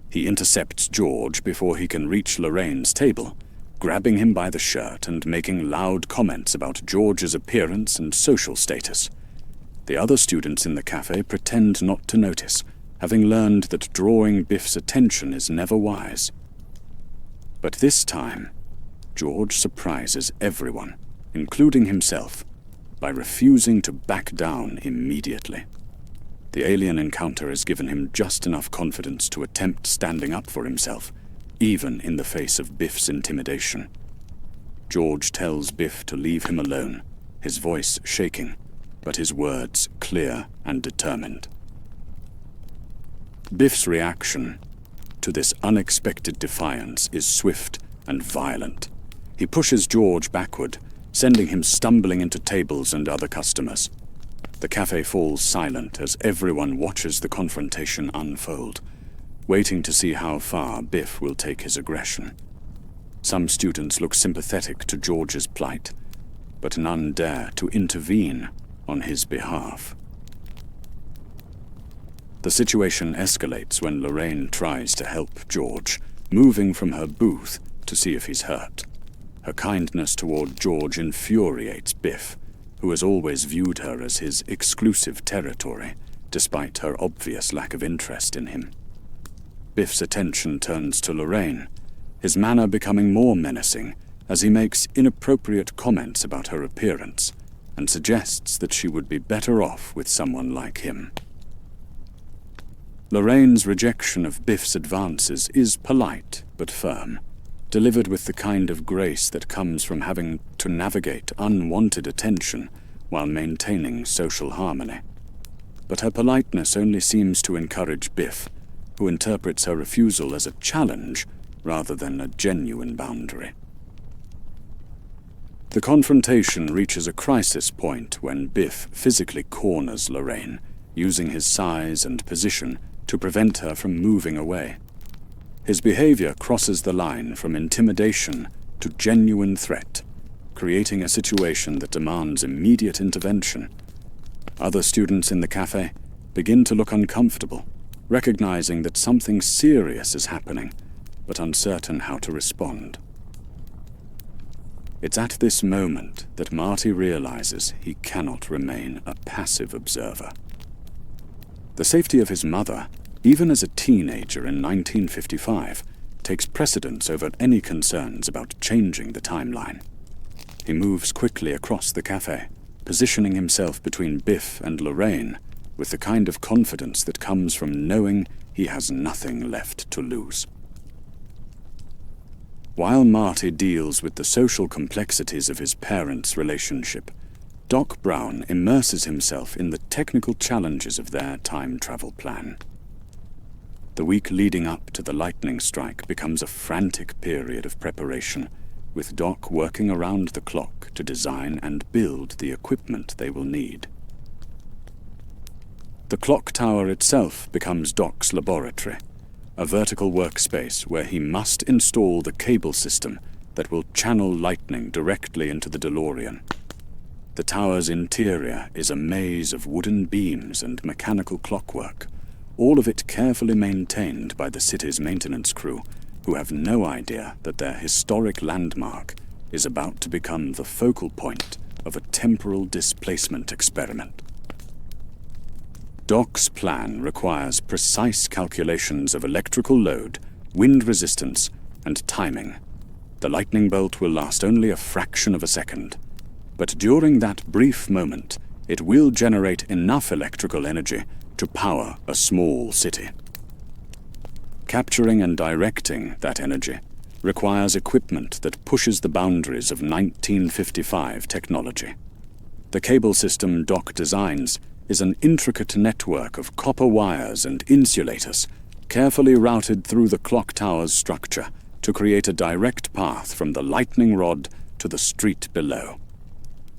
He intercepts George before he can reach Lorraine's table, grabbing him by the shirt and making loud comments about George's appearance and social status. The other students in the cafe pretend not to notice, having learned that drawing Biff's attention is never wise. But this time, George surprises everyone, including himself, by refusing to back down immediately. The alien encounter has given him just enough confidence to attempt standing up for himself, even in the face of Biff's intimidation. George tells Biff to leave him alone, his voice shaking, but his words clear and determined. Biff's reaction to this unexpected defiance is swift and violent. He pushes George backward, sending him stumbling into tables and other customers. The cafe falls silent as everyone watches the confrontation unfold, waiting to see how far Biff will take his aggression. Some students look sympathetic to George's plight, but none dare to intervene on his behalf. The situation escalates when Lorraine tries to help George, moving from her booth to see if he's hurt. Her kindness toward George infuriates Biff, who has always viewed her as his exclusive territory, despite her obvious lack of interest in him. Biff's attention turns to Lorraine, his manner becoming more menacing as he makes inappropriate comments about her appearance and suggests that she would be better off with someone like him. Lorraine's rejection of Biff's advances is polite but firm, delivered with the kind of grace that comes from having to navigate unwanted attention while maintaining social harmony. but her politeness only seems to encourage Biff, who interprets her refusal as a challenge rather than a genuine boundary. The confrontation reaches a crisis point when Biff physically corners Lorraine, using his size and position to prevent her from moving away. His behavior crosses the line from intimidation to genuine threat, creating a situation that demands immediate intervention. Other students in the cafe begin to look uncomfortable, recognizing that something serious is happening, but uncertain how to respond. It's at this moment that Marty realizes he cannot remain a passive observer. The safety of his mother, even as a teenager in 1955, takes precedence over any concerns about changing the timeline. He moves quickly across the cafe, positioning himself between Biff and Lorraine with the kind of confidence that comes from knowing he has nothing left to lose. While Marty deals with the social complexities of his parents' relationship, Doc Brown immerses himself in the technical challenges of their time travel plan. The week leading up to the lightning strike becomes a frantic period of preparation, with Doc working around the clock to design and build the equipment they will need. The clock tower itself becomes Doc's laboratory, a vertical workspace where he must install the cable system that will channel lightning directly into the DeLorean. The tower's interior is a maze of wooden beams and mechanical clockwork, all of it carefully maintained by the city's maintenance crew, who have no idea that their historic landmark is about to become the focal point of a temporal displacement experiment. Doc's plan requires precise calculations of electrical load, wind resistance, and timing. The lightning bolt will last only a fraction of a second, but during that brief moment, it will generate enough electrical energy to power a small city. Capturing and directing that energy requires equipment that pushes the boundaries of 1955 technology. The cable system Doc designs is an intricate network of copper wires and insulators carefully routed through the clock tower's structure to create a direct path from the lightning rod to the street below.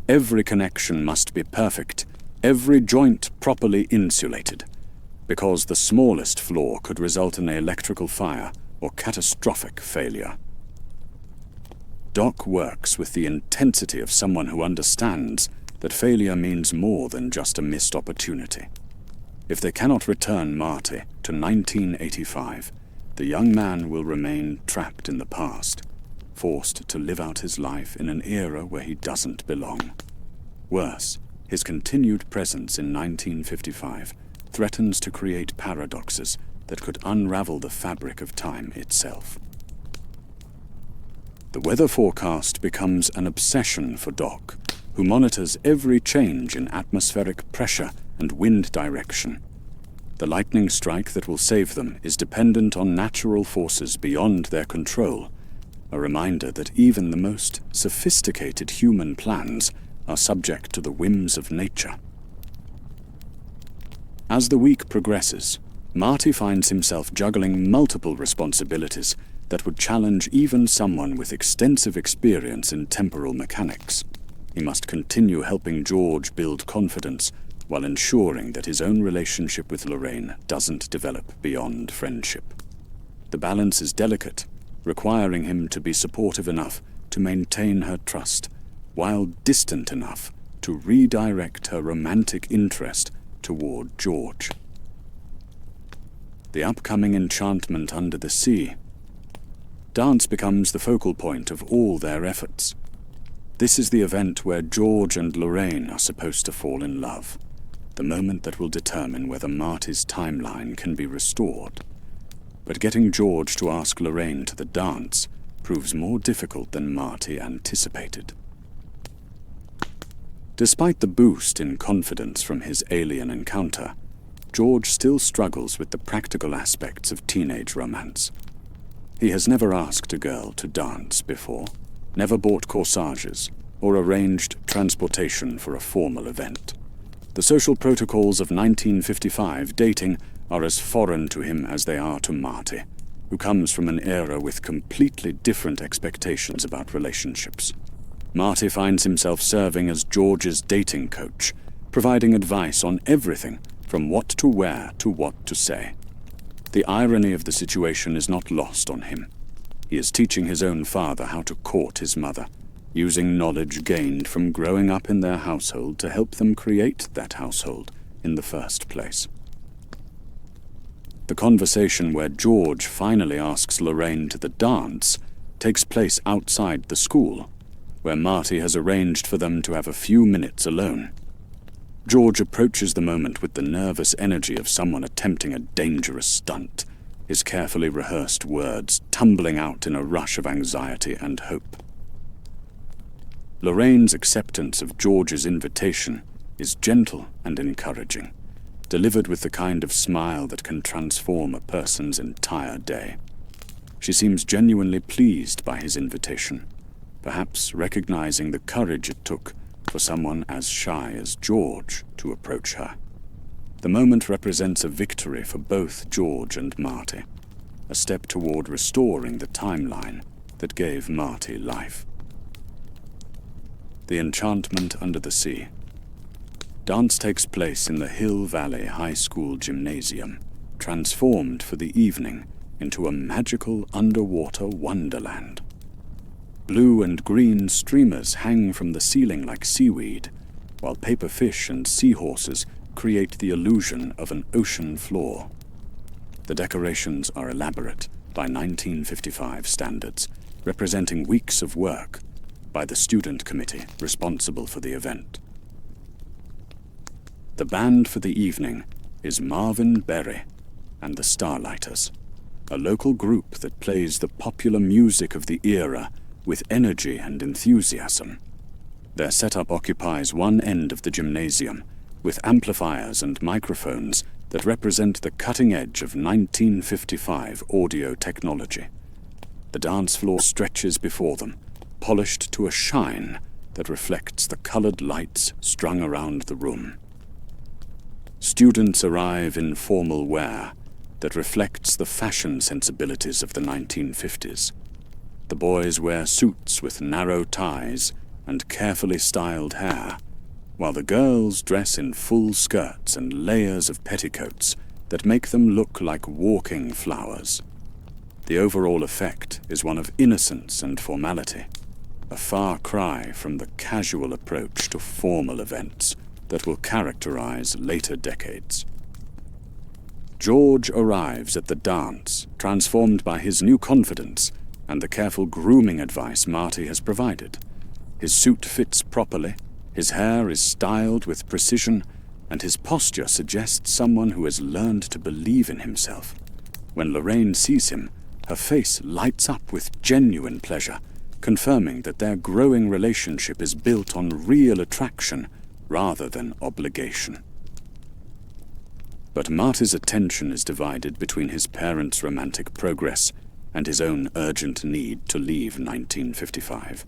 Every connection must be perfect, every joint properly insulated, because the smallest flaw could result in an electrical fire or catastrophic failure. Doc works with the intensity of someone who understands that failure means more than just a missed opportunity. If they cannot return Marty to 1985, the young man will remain trapped in the past, forced to live out his life in an era where he doesn't belong. Worse, his continued presence in 1955 threatens to create paradoxes that could unravel the fabric of time itself. The weather forecast becomes an obsession for Doc, who monitors every change in atmospheric pressure and wind direction. The lightning strike that will save them is dependent on natural forces beyond their control, a reminder that even the most sophisticated human plans are subject to the whims of nature. As the week progresses, Marty finds himself juggling multiple responsibilities that would challenge even someone with extensive experience in temporal mechanics. He must continue helping George build confidence while ensuring that his own relationship with Lorraine doesn't develop beyond friendship. The balance is delicate, requiring him to be supportive enough to maintain her trust, while distant enough to redirect her romantic interest toward George. The upcoming enchantment under the sea. Dance becomes the focal point of all their efforts. This is the event where George and Lorraine are supposed to fall in love, the moment that will determine whether Marty's timeline can be restored. But getting George to ask Lorraine to the dance proves more difficult than Marty anticipated. Despite the boost in confidence from his alien encounter, George still struggles with the practical aspects of teenage romance. He has never asked a girl to dance before, never bought corsages, or arranged transportation for a formal event. The social protocols of 1955 dating are as foreign to him as they are to Marty, who comes from an era with completely different expectations about relationships. Marty finds himself serving as George's dating coach, providing advice on everything from what to wear to what to say. The irony of the situation is not lost on him. He is teaching his own father how to court his mother, using knowledge gained from growing up in their household to help them create that household in the first place. The conversation where George finally asks Lorraine to the dance takes place outside the school, where Marty has arranged for them to have a few minutes alone. George approaches the moment with the nervous energy of someone attempting a dangerous stunt, his carefully rehearsed words tumbling out in a rush of anxiety and hope. Lorraine's acceptance of George's invitation is gentle and encouraging, delivered with the kind of smile that can transform a person's entire day. She seems genuinely pleased by his invitation, perhaps recognizing the courage it took for someone as shy as George to approach her. The moment represents a victory for both George and Marty, a step toward restoring the timeline that gave Marty life. The Enchantment Under the Sea. Dance takes place in the Hill Valley High School Gymnasium, transformed for the evening into a magical underwater wonderland. Blue and green streamers hang from the ceiling like seaweed, while paper fish and seahorses create the illusion of an ocean floor. The decorations are elaborate by 1955 standards, representing weeks of work by the student committee responsible for the event. The band for the evening is Marvin Berry and the Starlighters, a local group that plays the popular music of the era with energy and enthusiasm. Their setup occupies one end of the gymnasium, with amplifiers and microphones that represent the cutting edge of 1955 audio technology. The dance floor stretches before them, polished to a shine that reflects the colored lights strung around the room. Students arrive in formal wear that reflects the fashion sensibilities of the 1950s. The boys wear suits with narrow ties and carefully styled hair, while the girls dress in full skirts and layers of petticoats that make them look like walking flowers. The overall effect is one of innocence and formality, a far cry from the casual approach to formal events that will characterize later decades. George arrives at the dance, transformed by his new confidence and the careful grooming advice Marty has provided. His suit fits properly, his hair is styled with precision, and his posture suggests someone who has learned to believe in himself. When Lorraine sees him, her face lights up with genuine pleasure, confirming that their growing relationship is built on real attraction rather than obligation. But Marty's attention is divided between his parents' romantic progress and his own urgent need to leave 1955.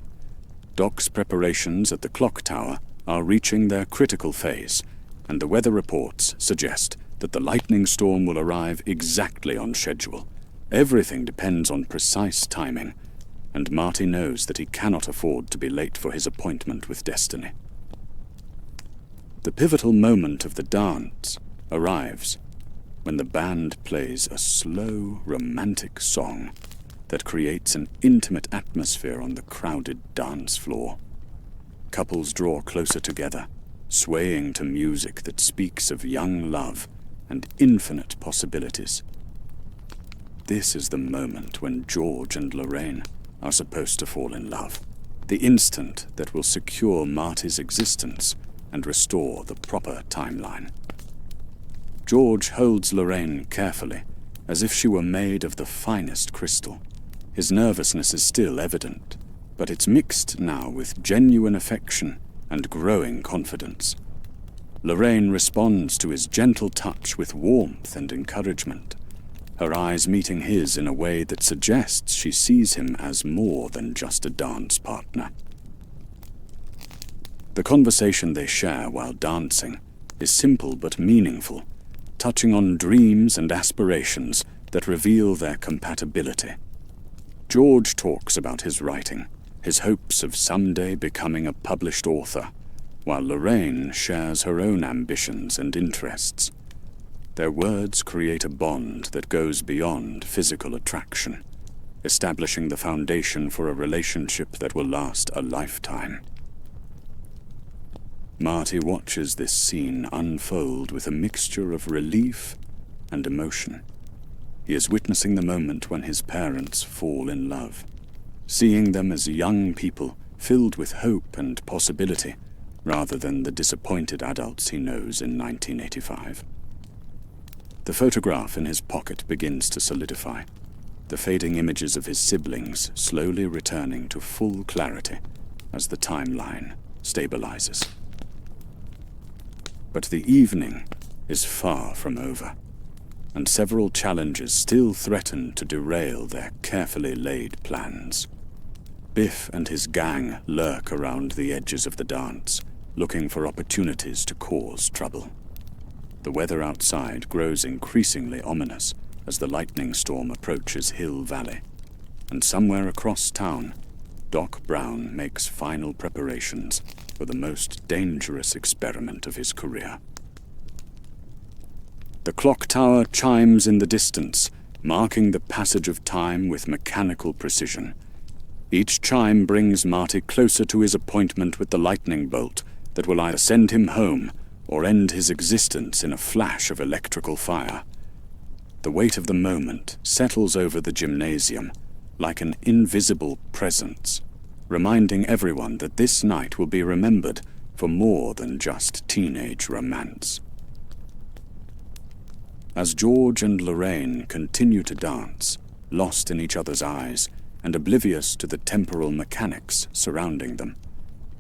Doc's preparations at the clock tower are reaching their critical phase, and the weather reports suggest that the lightning storm will arrive exactly on schedule. Everything depends on precise timing, and Marty knows that he cannot afford to be late for his appointment with Destiny. The pivotal moment of the dance arrives when the band plays a slow, romantic song that creates an intimate atmosphere on the crowded dance floor. Couples draw closer together, swaying to music that speaks of young love and infinite possibilities. This is the moment when George and Lorraine are supposed to fall in love, the instant that will secure Marty's existence and restore the proper timeline. George holds Lorraine carefully, as if she were made of the finest crystal. His nervousness is still evident, but it's mixed now with genuine affection and growing confidence. Lorraine responds to his gentle touch with warmth and encouragement, her eyes meeting his in a way that suggests she sees him as more than just a dance partner. The conversation they share while dancing is simple but meaningful, touching on dreams and aspirations that reveal their compatibility. George talks about his writing, his hopes of someday becoming a published author, while Lorraine shares her own ambitions and interests. Their words create a bond that goes beyond physical attraction, establishing the foundation for a relationship that will last a lifetime. Marty watches this scene unfold with a mixture of relief and emotion. He is witnessing the moment when his parents fall in love, seeing them as young people filled with hope and possibility, rather than the disappointed adults he knows in 1985. The photograph in his pocket begins to solidify, the fading images of his siblings slowly returning to full clarity as the timeline stabilizes. But the evening is far from over, and several challenges still threaten to derail their carefully laid plans. Biff and his gang lurk around the edges of the dance, looking for opportunities to cause trouble. The weather outside grows increasingly ominous as the lightning storm approaches Hill Valley, and somewhere across town, Doc Brown makes final preparations for the most dangerous experiment of his career. The clock tower chimes in the distance, marking the passage of time with mechanical precision. Each chime brings Marty closer to his appointment with the lightning bolt that will either send him home or end his existence in a flash of electrical fire. The weight of the moment settles over the gymnasium like an invisible presence, reminding everyone that this night will be remembered for more than just teenage romance. As George and Lorraine continue to dance, lost in each other's eyes and oblivious to the temporal mechanics surrounding them,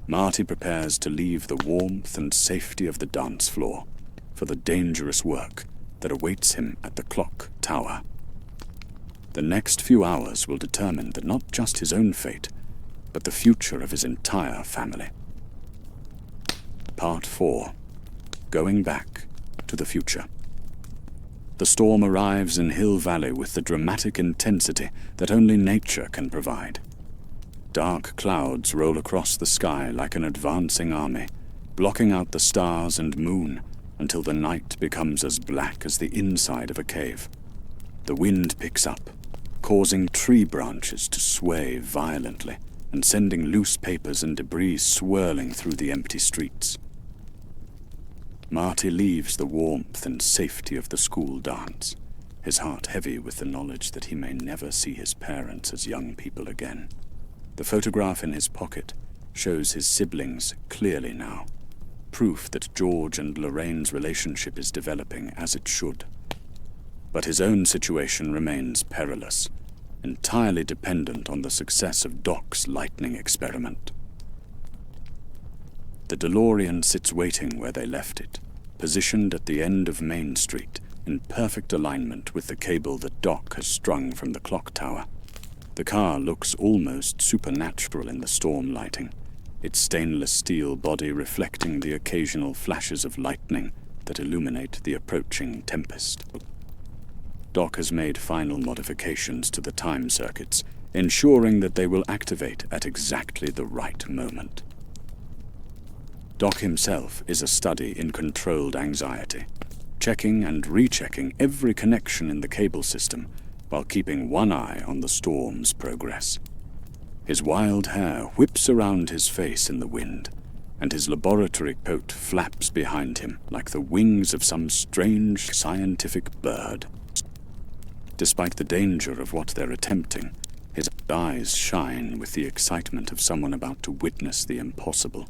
Marty prepares to leave the warmth and safety of the dance floor for the dangerous work that awaits him at the clock tower. The next few hours will determine not just his own fate, but the future of his entire family. Part 4. Going Back to the Future. The storm arrives in Hill Valley with the dramatic intensity that only nature can provide. Dark clouds roll across the sky like an advancing army, blocking out the stars and moon until the night becomes as black as the inside of a cave. The wind picks up, causing tree branches to sway violently and sending loose papers and debris swirling through the empty streets. Marty leaves the warmth and safety of the school dance, his heart heavy with the knowledge that he may never see his parents as young people again. The photograph in his pocket shows his siblings clearly now, proof that George and Lorraine's relationship is developing as it should. But his own situation remains perilous, entirely dependent on the success of Doc's lightning experiment. The DeLorean sits waiting where they left it, positioned at the end of Main Street, in perfect alignment with the cable that Doc has strung from the clock tower. The car looks almost supernatural in the storm lighting, its stainless steel body reflecting the occasional flashes of lightning that illuminate the approaching tempest. Doc has made final modifications to the time circuits, ensuring that they will activate at exactly the right moment. Doc himself is a study in controlled anxiety, checking and rechecking every connection in the cable system while keeping one eye on the storm's progress. His wild hair whips around his face in the wind, and his laboratory coat flaps behind him like the wings of some strange scientific bird. Despite the danger of what they're attempting, his eyes shine with the excitement of someone about to witness the impossible.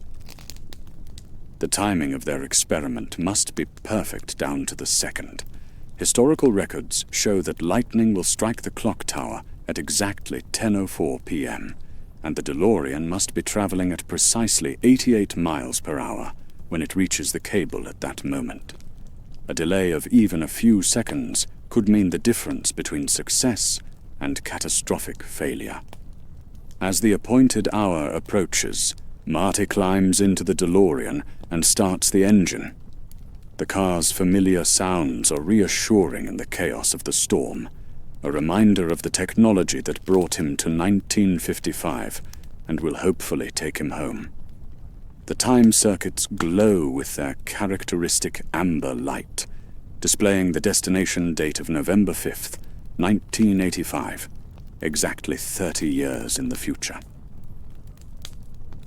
The timing of their experiment must be perfect down to the second. Historical records show that lightning will strike the clock tower at exactly 10:04 p.m., and the DeLorean must be traveling at precisely 88 miles per hour when it reaches the cable at that moment. A delay of even a few seconds could mean the difference between success and catastrophic failure. As the appointed hour approaches, Marty climbs into the DeLorean and starts the engine. The car's familiar sounds are reassuring in the chaos of the storm, a reminder of the technology that brought him to 1955 and will hopefully take him home. The time circuits glow with their characteristic amber light, displaying the destination date of November 5th, 1985, exactly 30 years in the future.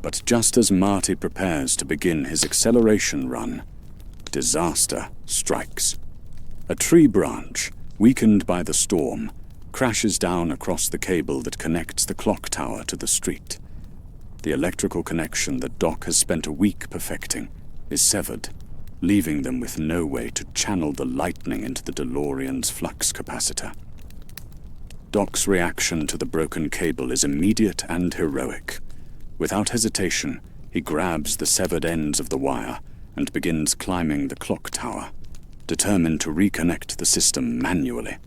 But just as Marty prepares to begin his acceleration run, disaster strikes. A tree branch, weakened by the storm, crashes down across the cable that connects the clock tower to the street. The electrical connection that Doc has spent a week perfecting is severed, leaving them with no way to channel the lightning into the DeLorean's flux capacitor. Doc's reaction to the broken cable is immediate and heroic. Without hesitation, he grabs the severed ends of the wire and begins climbing the clock tower, determined to reconnect the system manually.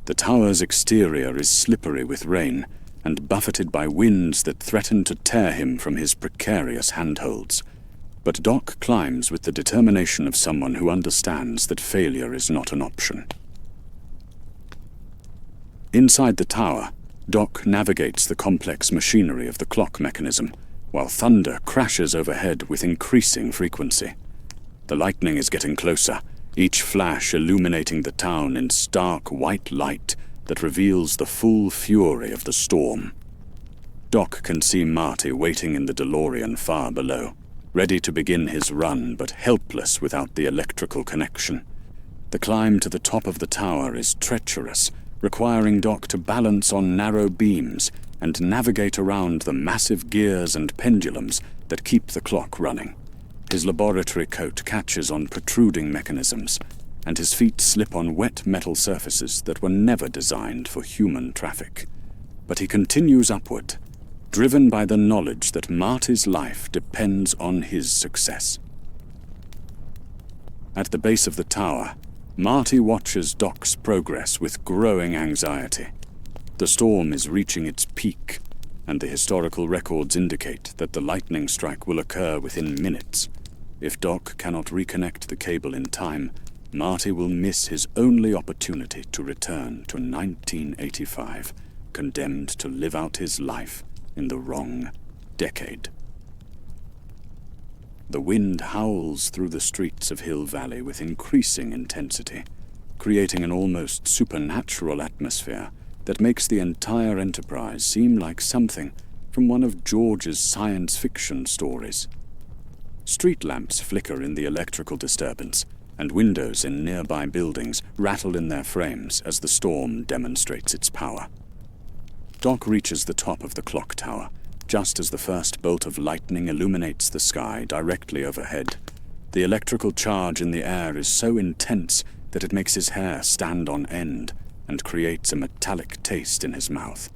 The tower's exterior is slippery with rain and buffeted by winds that threaten to tear him from his precarious handholds. But Doc climbs with the determination of someone who understands that failure is not an option. Inside the tower, Doc navigates the complex machinery of the clock mechanism, while thunder crashes overhead with increasing frequency. The lightning is getting closer, each flash illuminating the town in stark white light that reveals the full fury of the storm. Doc can see Marty waiting in the DeLorean far below, ready to begin his run but helpless without the electrical connection. The climb to the top of the tower is treacherous, requiring Doc to balance on narrow beams and navigate around the massive gears and pendulums that keep the clock running. His laboratory coat catches on protruding mechanisms, and his feet slip on wet metal surfaces that were never designed for human traffic. But he continues upward, driven by the knowledge that Marty's life depends on his success. At the base of the tower, Marty watches Doc's progress with growing anxiety. The storm is reaching its peak, and the historical records indicate that the lightning strike will occur within minutes. If Doc cannot reconnect the cable in time, Marty will miss his only opportunity to return to 1985, condemned to live out his life in the wrong decade. The wind howls through the streets of Hill Valley with increasing intensity, creating an almost supernatural atmosphere that makes the entire enterprise seem like something from one of George's science fiction stories. Street lamps flicker in the electrical disturbance, and windows in nearby buildings rattle in their frames as the storm demonstrates its power. Doc reaches the top of the clock tower, just as the first bolt of lightning illuminates the sky directly overhead. The electrical charge in the air is so intense that it makes his hair stand on end and creates a metallic taste in his mouth.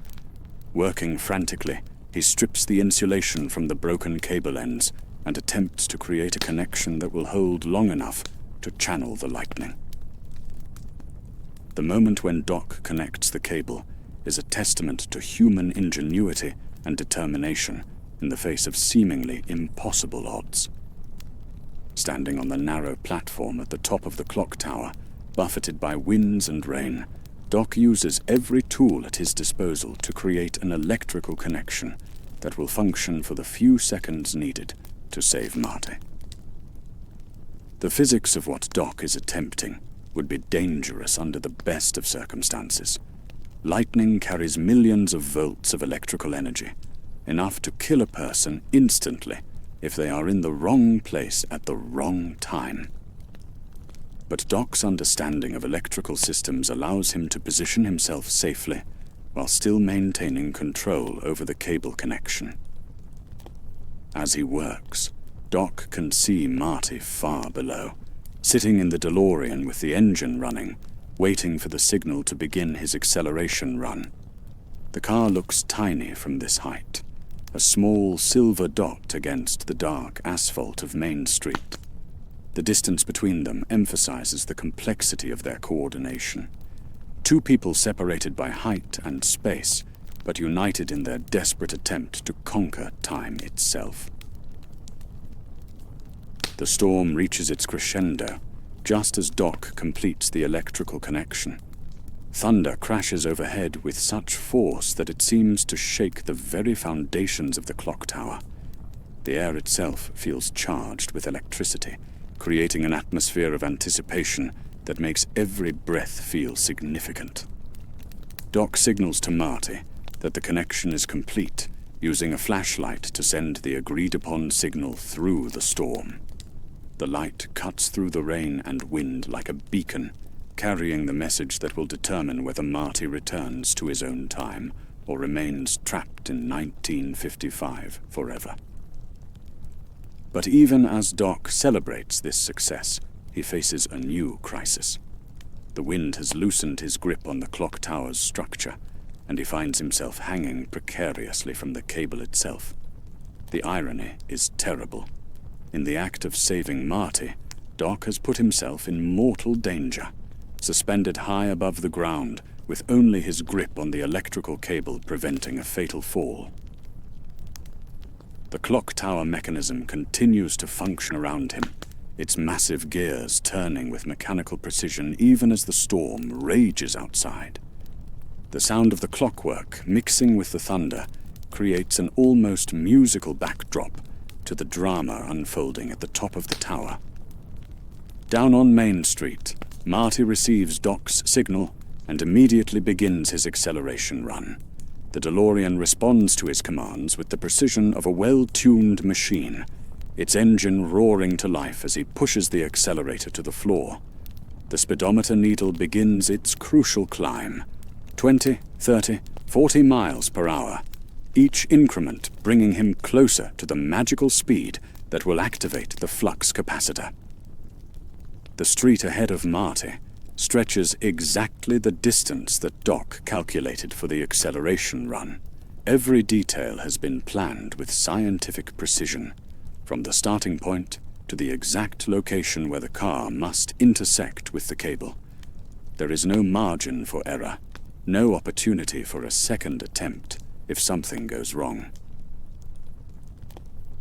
Working frantically, he strips the insulation from the broken cable ends and attempts to create a connection that will hold long enough to channel the lightning. The moment when Doc connects the cable is a testament to human ingenuity and determination in the face of seemingly impossible odds. Standing on the narrow platform at the top of the clock tower, buffeted by winds and rain, Doc uses every tool at his disposal to create an electrical connection that will function for the few seconds needed to save Marty. The physics of what Doc is attempting would be dangerous under the best of circumstances. Lightning carries millions of volts of electrical energy, enough to kill a person instantly if they are in the wrong place at the wrong time. But Doc's understanding of electrical systems allows him to position himself safely while still maintaining control over the cable connection. As he works, Doc can see Marty far below, sitting in the DeLorean with the engine running, waiting for the signal to begin his acceleration run. The car looks tiny from this height, a small silver dot against the dark asphalt of Main Street. The distance between them emphasizes the complexity of their coordination. Two people separated by height and space, but united in their desperate attempt to conquer time itself. The storm reaches its crescendo just as Doc completes the electrical connection. Thunder crashes overhead with such force that it seems to shake the very foundations of the clock tower. The air itself feels charged with electricity, creating an atmosphere of anticipation that makes every breath feel significant. Doc signals to Marty that the connection is complete, using a flashlight to send the agreed-upon signal through the storm. The light cuts through the rain and wind like a beacon, carrying the message that will determine whether Marty returns to his own time or remains trapped in 1955 forever. But even as Doc celebrates this success, he faces a new crisis. The wind has loosened his grip on the clock tower's structure, and he finds himself hanging precariously from the cable itself. The irony is terrible. In the act of saving Marty, Doc has put himself in mortal danger, suspended high above the ground, with only his grip on the electrical cable preventing a fatal fall. The clock tower mechanism continues to function around him, its massive gears turning with mechanical precision even as the storm rages outside. The sound of the clockwork mixing with the thunder creates an almost musical backdrop to the drama unfolding at the top of the tower. Down on Main Street, Marty receives Doc's signal and immediately begins his acceleration run. The DeLorean responds to his commands with the precision of a well-tuned machine, its engine roaring to life as he pushes the accelerator to the floor. The speedometer needle begins its crucial climb, 20, 30, 40 miles per hour, each increment bringing him closer to the magical speed that will activate the flux capacitor. The street ahead of Marty stretches exactly the distance that Doc calculated for the acceleration run. Every detail has been planned with scientific precision, from the starting point to the exact location where the car must intersect with the cable. There is no margin for error, no opportunity for a second attempt if something goes wrong.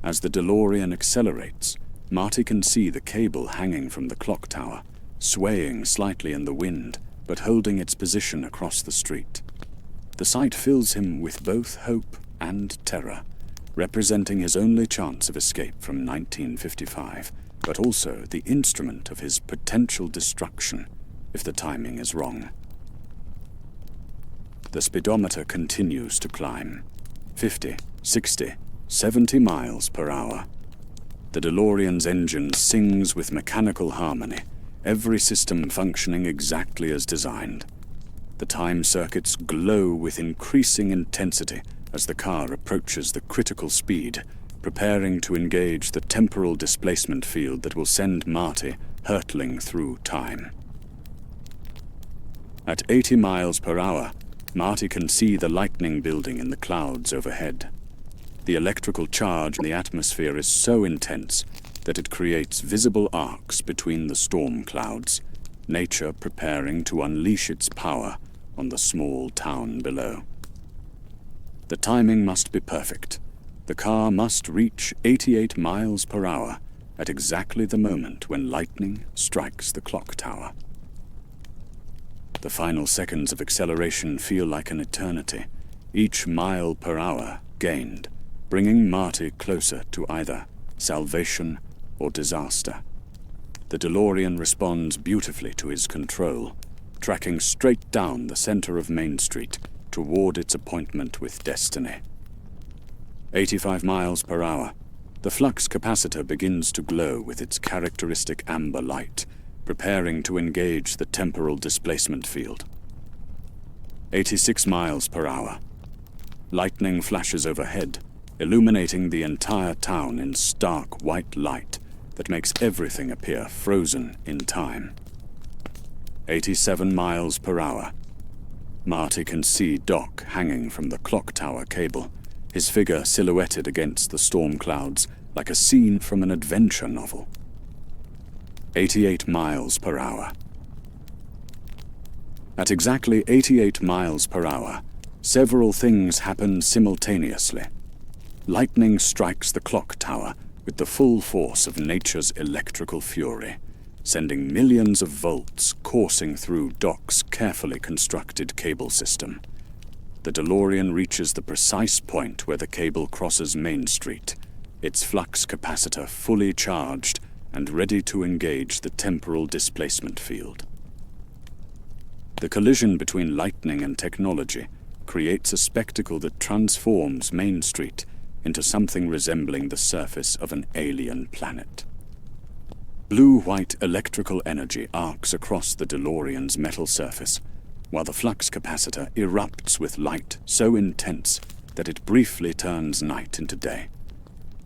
As the DeLorean accelerates, Marty can see the cable hanging from the clock tower, swaying slightly in the wind, but holding its position across the street. The sight fills him with both hope and terror, representing his only chance of escape from 1955, but also the instrument of his potential destruction if the timing is wrong. The speedometer continues to climb, 50, 60, 70 miles per hour. The DeLorean's engine sings with mechanical harmony, every system functioning exactly as designed. The time circuits glow with increasing intensity as the car approaches the critical speed, preparing to engage the temporal displacement field that will send Marty hurtling through time. At 80 miles per hour, Marty can see the lightning building in the clouds overhead. The electrical charge in the atmosphere is so intense that it creates visible arcs between the storm clouds, nature preparing to unleash its power on the small town below. The timing must be perfect. The car must reach 88 miles per hour at exactly the moment when lightning strikes the clock tower. The final seconds of acceleration feel like an eternity, each mile per hour gained, bringing Marty closer to either salvation or disaster. The DeLorean responds beautifully to his control, tracking straight down the center of Main Street toward its appointment with destiny. 85 miles per hour, the flux capacitor begins to glow with its characteristic amber light, preparing to engage the temporal displacement field. 86 miles per hour. Lightning flashes overhead, illuminating the entire town in stark white light that makes everything appear frozen in time. 87 miles per hour. Marty can see Doc hanging from the clock tower cable, his figure silhouetted against the storm clouds like a scene from an adventure novel. 88 miles per hour. At exactly 88 miles per hour, several things happen simultaneously. Lightning strikes the clock tower with the full force of nature's electrical fury, sending millions of volts coursing through Doc's carefully constructed cable system. The DeLorean reaches the precise point where the cable crosses Main Street, its flux capacitor fully charged and ready to engage the temporal displacement field. The collision between lightning and technology creates a spectacle that transforms Main Street into something resembling the surface of an alien planet. Blue-white electrical energy arcs across the DeLorean's metal surface, while the flux capacitor erupts with light so intense that it briefly turns night into day.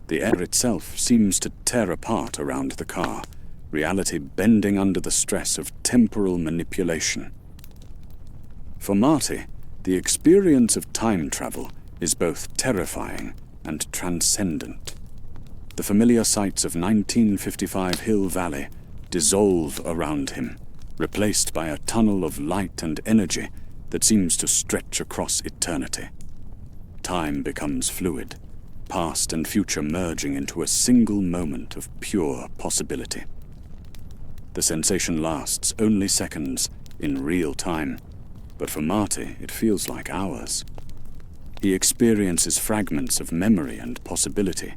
The air itself seems to tear apart around the car, reality bending under the stress of temporal manipulation. For Marty, the experience of time travel is both terrifying and transcendent. The familiar sights of 1955 Hill Valley dissolve around him, replaced by a tunnel of light and energy that seems to stretch across eternity. Time becomes fluid, past and future merging into a single moment of pure possibility. The sensation lasts only seconds in real time, but for Marty it feels like hours. He experiences fragments of memory and possibility,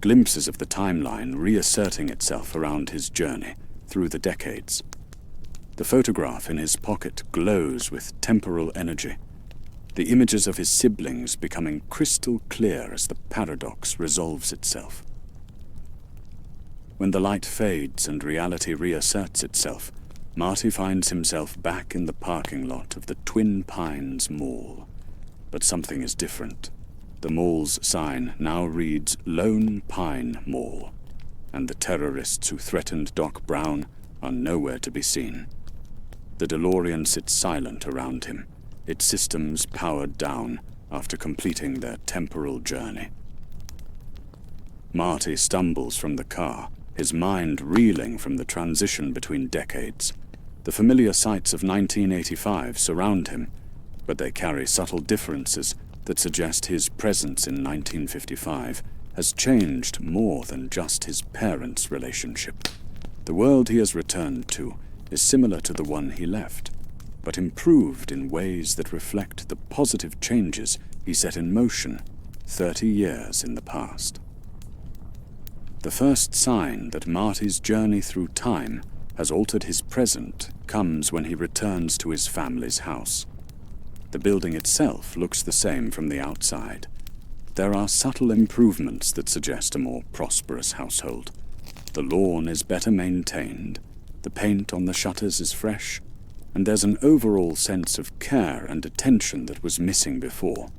glimpses of the timeline reasserting itself around his journey through the decades. The photograph in his pocket glows with temporal energy, the images of his siblings becoming crystal clear as the paradox resolves itself. When the light fades and reality reasserts itself, Marty finds himself back in the parking lot of the Twin Pines Mall. But something is different. The mall's sign now reads Lone Pine Mall, and the terrorists who threatened Doc Brown are nowhere to be seen. The DeLorean sits silent around him, its systems powered down after completing their temporal journey. Marty stumbles from the car, his mind reeling from the transition between decades. The familiar sights of 1985 surround him, but they carry subtle differences that suggest his presence in 1955 has changed more than just his parents' relationship. The world he has returned to is similar to the one he left, but improved in ways that reflect the positive changes he set in motion 30 years in the past. The first sign that Marty's journey through time has altered his present comes when he returns to his family's house. The building itself looks the same from the outside. There are subtle improvements that suggest a more prosperous household. The lawn is better maintained, the paint on the shutters is fresh, and there's an overall sense of care and attention that was missing before.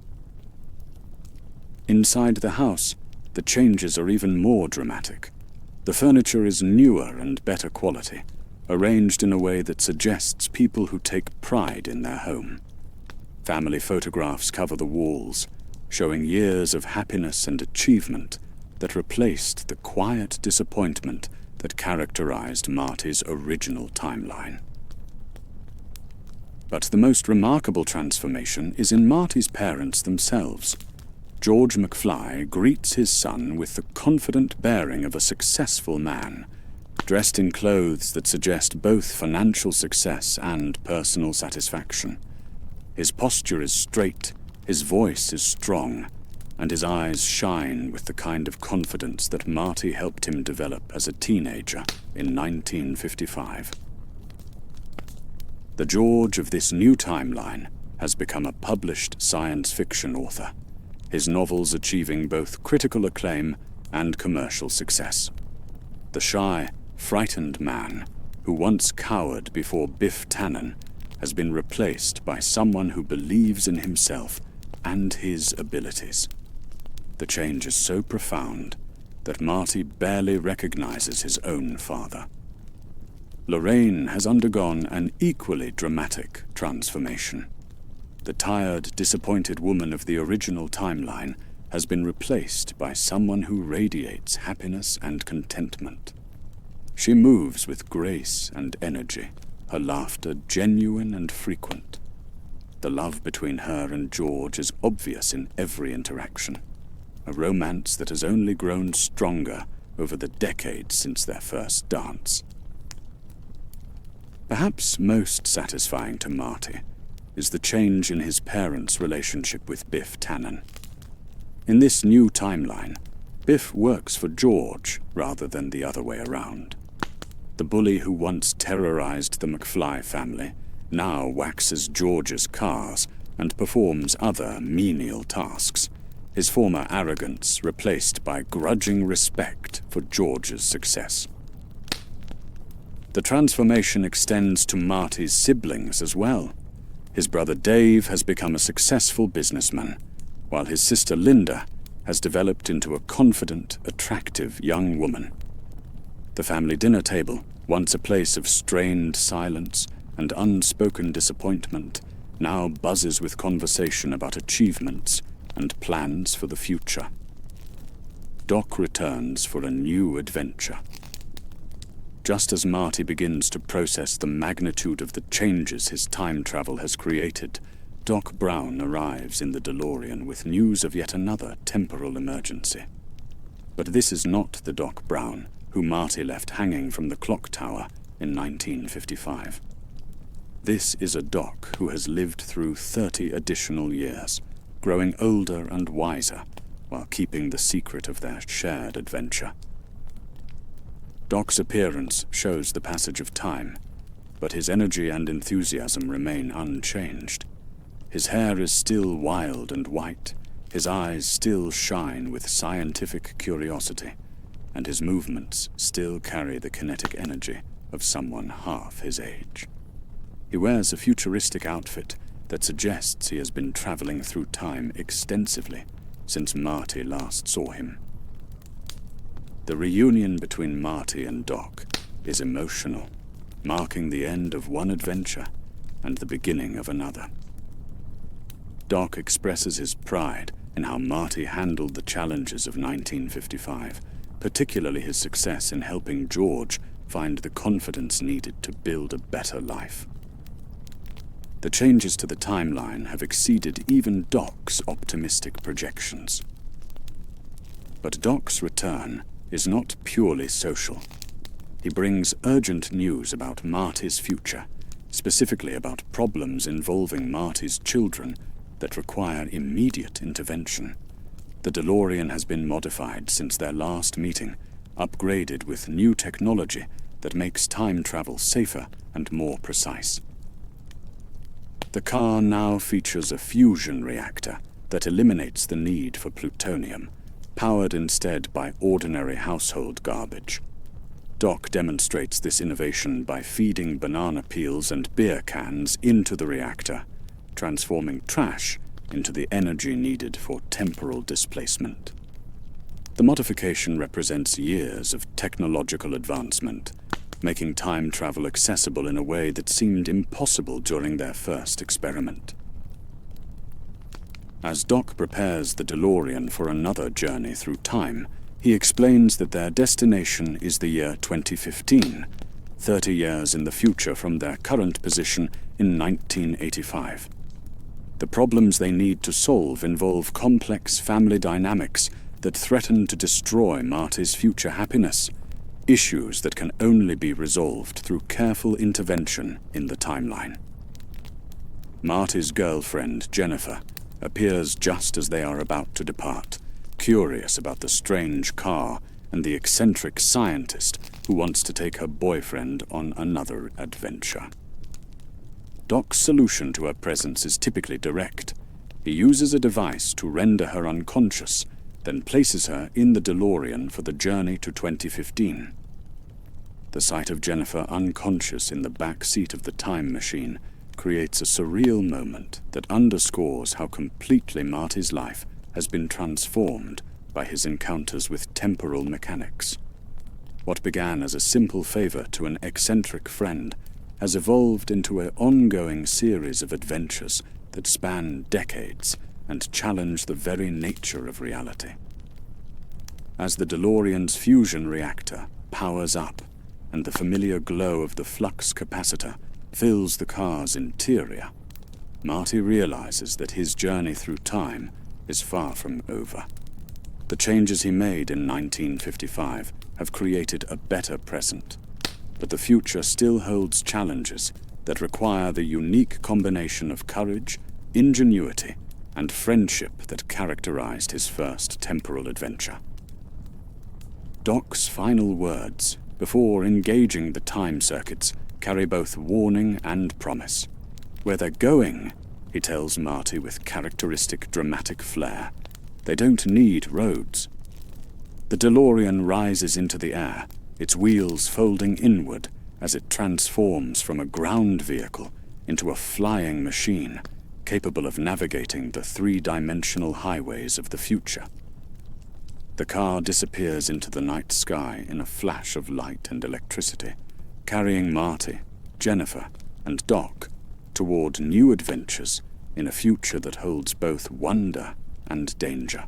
Inside the house, the changes are even more dramatic. The furniture is newer and better quality, arranged in a way that suggests people who take pride in their home. Family photographs cover the walls, showing years of happiness and achievement that replaced the quiet disappointment that characterized Marty's original timeline. But the most remarkable transformation is in Marty's parents themselves. George McFly greets his son with the confident bearing of a successful man, dressed in clothes that suggest both financial success and personal satisfaction. His posture is straight, his voice is strong, and his eyes shine with the kind of confidence that Marty helped him develop as a teenager in 1955. The George of this new timeline has become a published science fiction author, his novels achieving both critical acclaim and commercial success. The shy, frightened man who once cowered before Biff Tannen has been replaced by someone who believes in himself and his abilities. The change is so profound that Marty barely recognizes his own father. Lorraine has undergone an equally dramatic transformation. The tired, disappointed woman of the original timeline has been replaced by someone who radiates happiness and contentment. She moves with grace and energy, her laughter genuine and frequent. The love between her and George is obvious in every interaction, a romance that has only grown stronger over the decades since their first dance. Perhaps most satisfying to Marty is the change in his parents' relationship with Biff Tannen. In this new timeline, Biff works for George rather than the other way around. The bully who once terrorized the McFly family now waxes George's cars and performs other menial tasks, his former arrogance replaced by grudging respect for George's success. The transformation extends to Marty's siblings as well. His brother Dave has become a successful businessman, while his sister Linda has developed into a confident, attractive young woman. The family dinner table, once a place of strained silence and unspoken disappointment, now buzzes with conversation about achievements and plans for the future. Doc returns for a new adventure. Just as Marty begins to process the magnitude of the changes his time travel has created, Doc Brown arrives in the DeLorean with news of yet another temporal emergency. But this is not the Doc Brown who Marty left hanging from the clock tower in 1955. This is a Doc who has lived through 30 additional years, growing older and wiser while keeping the secret of their shared adventure. Doc's appearance shows the passage of time, but his energy and enthusiasm remain unchanged. His hair is still wild and white, his eyes still shine with scientific curiosity, and his movements still carry the kinetic energy of someone half his age. He wears a futuristic outfit that suggests he has been traveling through time extensively since Marty last saw him. The reunion between Marty and Doc is emotional, marking the end of one adventure and the beginning of another. Doc expresses his pride in how Marty handled the challenges of 1955, particularly his success in helping George find the confidence needed to build a better life. The changes to the timeline have exceeded even Doc's optimistic projections. But Doc's return is not purely social. He brings urgent news about Marty's future, specifically about problems involving Marty's children that require immediate intervention. The DeLorean has been modified since their last meeting, upgraded with new technology that makes time travel safer and more precise. The car now features a fusion reactor that eliminates the need for plutonium, powered instead by ordinary household garbage. Doc demonstrates this innovation by feeding banana peels and beer cans into the reactor, transforming trash into the energy needed for temporal displacement. The modification represents years of technological advancement, making time travel accessible in a way that seemed impossible during their first experiment. As Doc prepares the DeLorean for another journey through time, he explains that their destination is the year 2015, 30 years in the future from their current position in 1985. The problems they need to solve involve complex family dynamics that threaten to destroy Marty's future happiness, issues that can only be resolved through careful intervention in the timeline. Marty's girlfriend, Jennifer, appears just as they are about to depart, curious about the strange car and the eccentric scientist who wants to take her boyfriend on another adventure. Doc's solution to her presence is typically direct. He uses a device to render her unconscious, then places her in the DeLorean for the journey to 2015. The sight of Jennifer unconscious in the back seat of the time machine creates a surreal moment that underscores how completely Marty's life has been transformed by his encounters with temporal mechanics. What began as a simple favor to an eccentric friend has evolved into an ongoing series of adventures that span decades and challenge the very nature of reality. As the DeLorean's fusion reactor powers up and the familiar glow of the flux capacitor fills the car's interior, Marty realizes that his journey through time is far from over. The changes he made in 1955 have created a better present. but the future still holds challenges that require the unique combination of courage, ingenuity, and friendship that characterized his first temporal adventure. Doc's final words, before engaging the time circuits, carry both warning and promise. Where they're going, he tells Marty with characteristic dramatic flair, they don't need roads. The DeLorean rises into the air, its wheels folding inward as it transforms from a ground vehicle into a flying machine capable of navigating the three-dimensional highways of the future. The car disappears into the night sky in a flash of light and electricity, carrying Marty, Jennifer, and Doc toward new adventures in a future that holds both wonder and danger.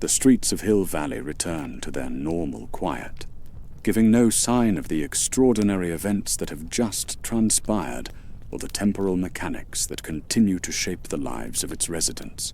The streets of Hill Valley return to their normal quiet, giving no sign of the extraordinary events that have just transpired or the temporal mechanics that continue to shape the lives of its residents.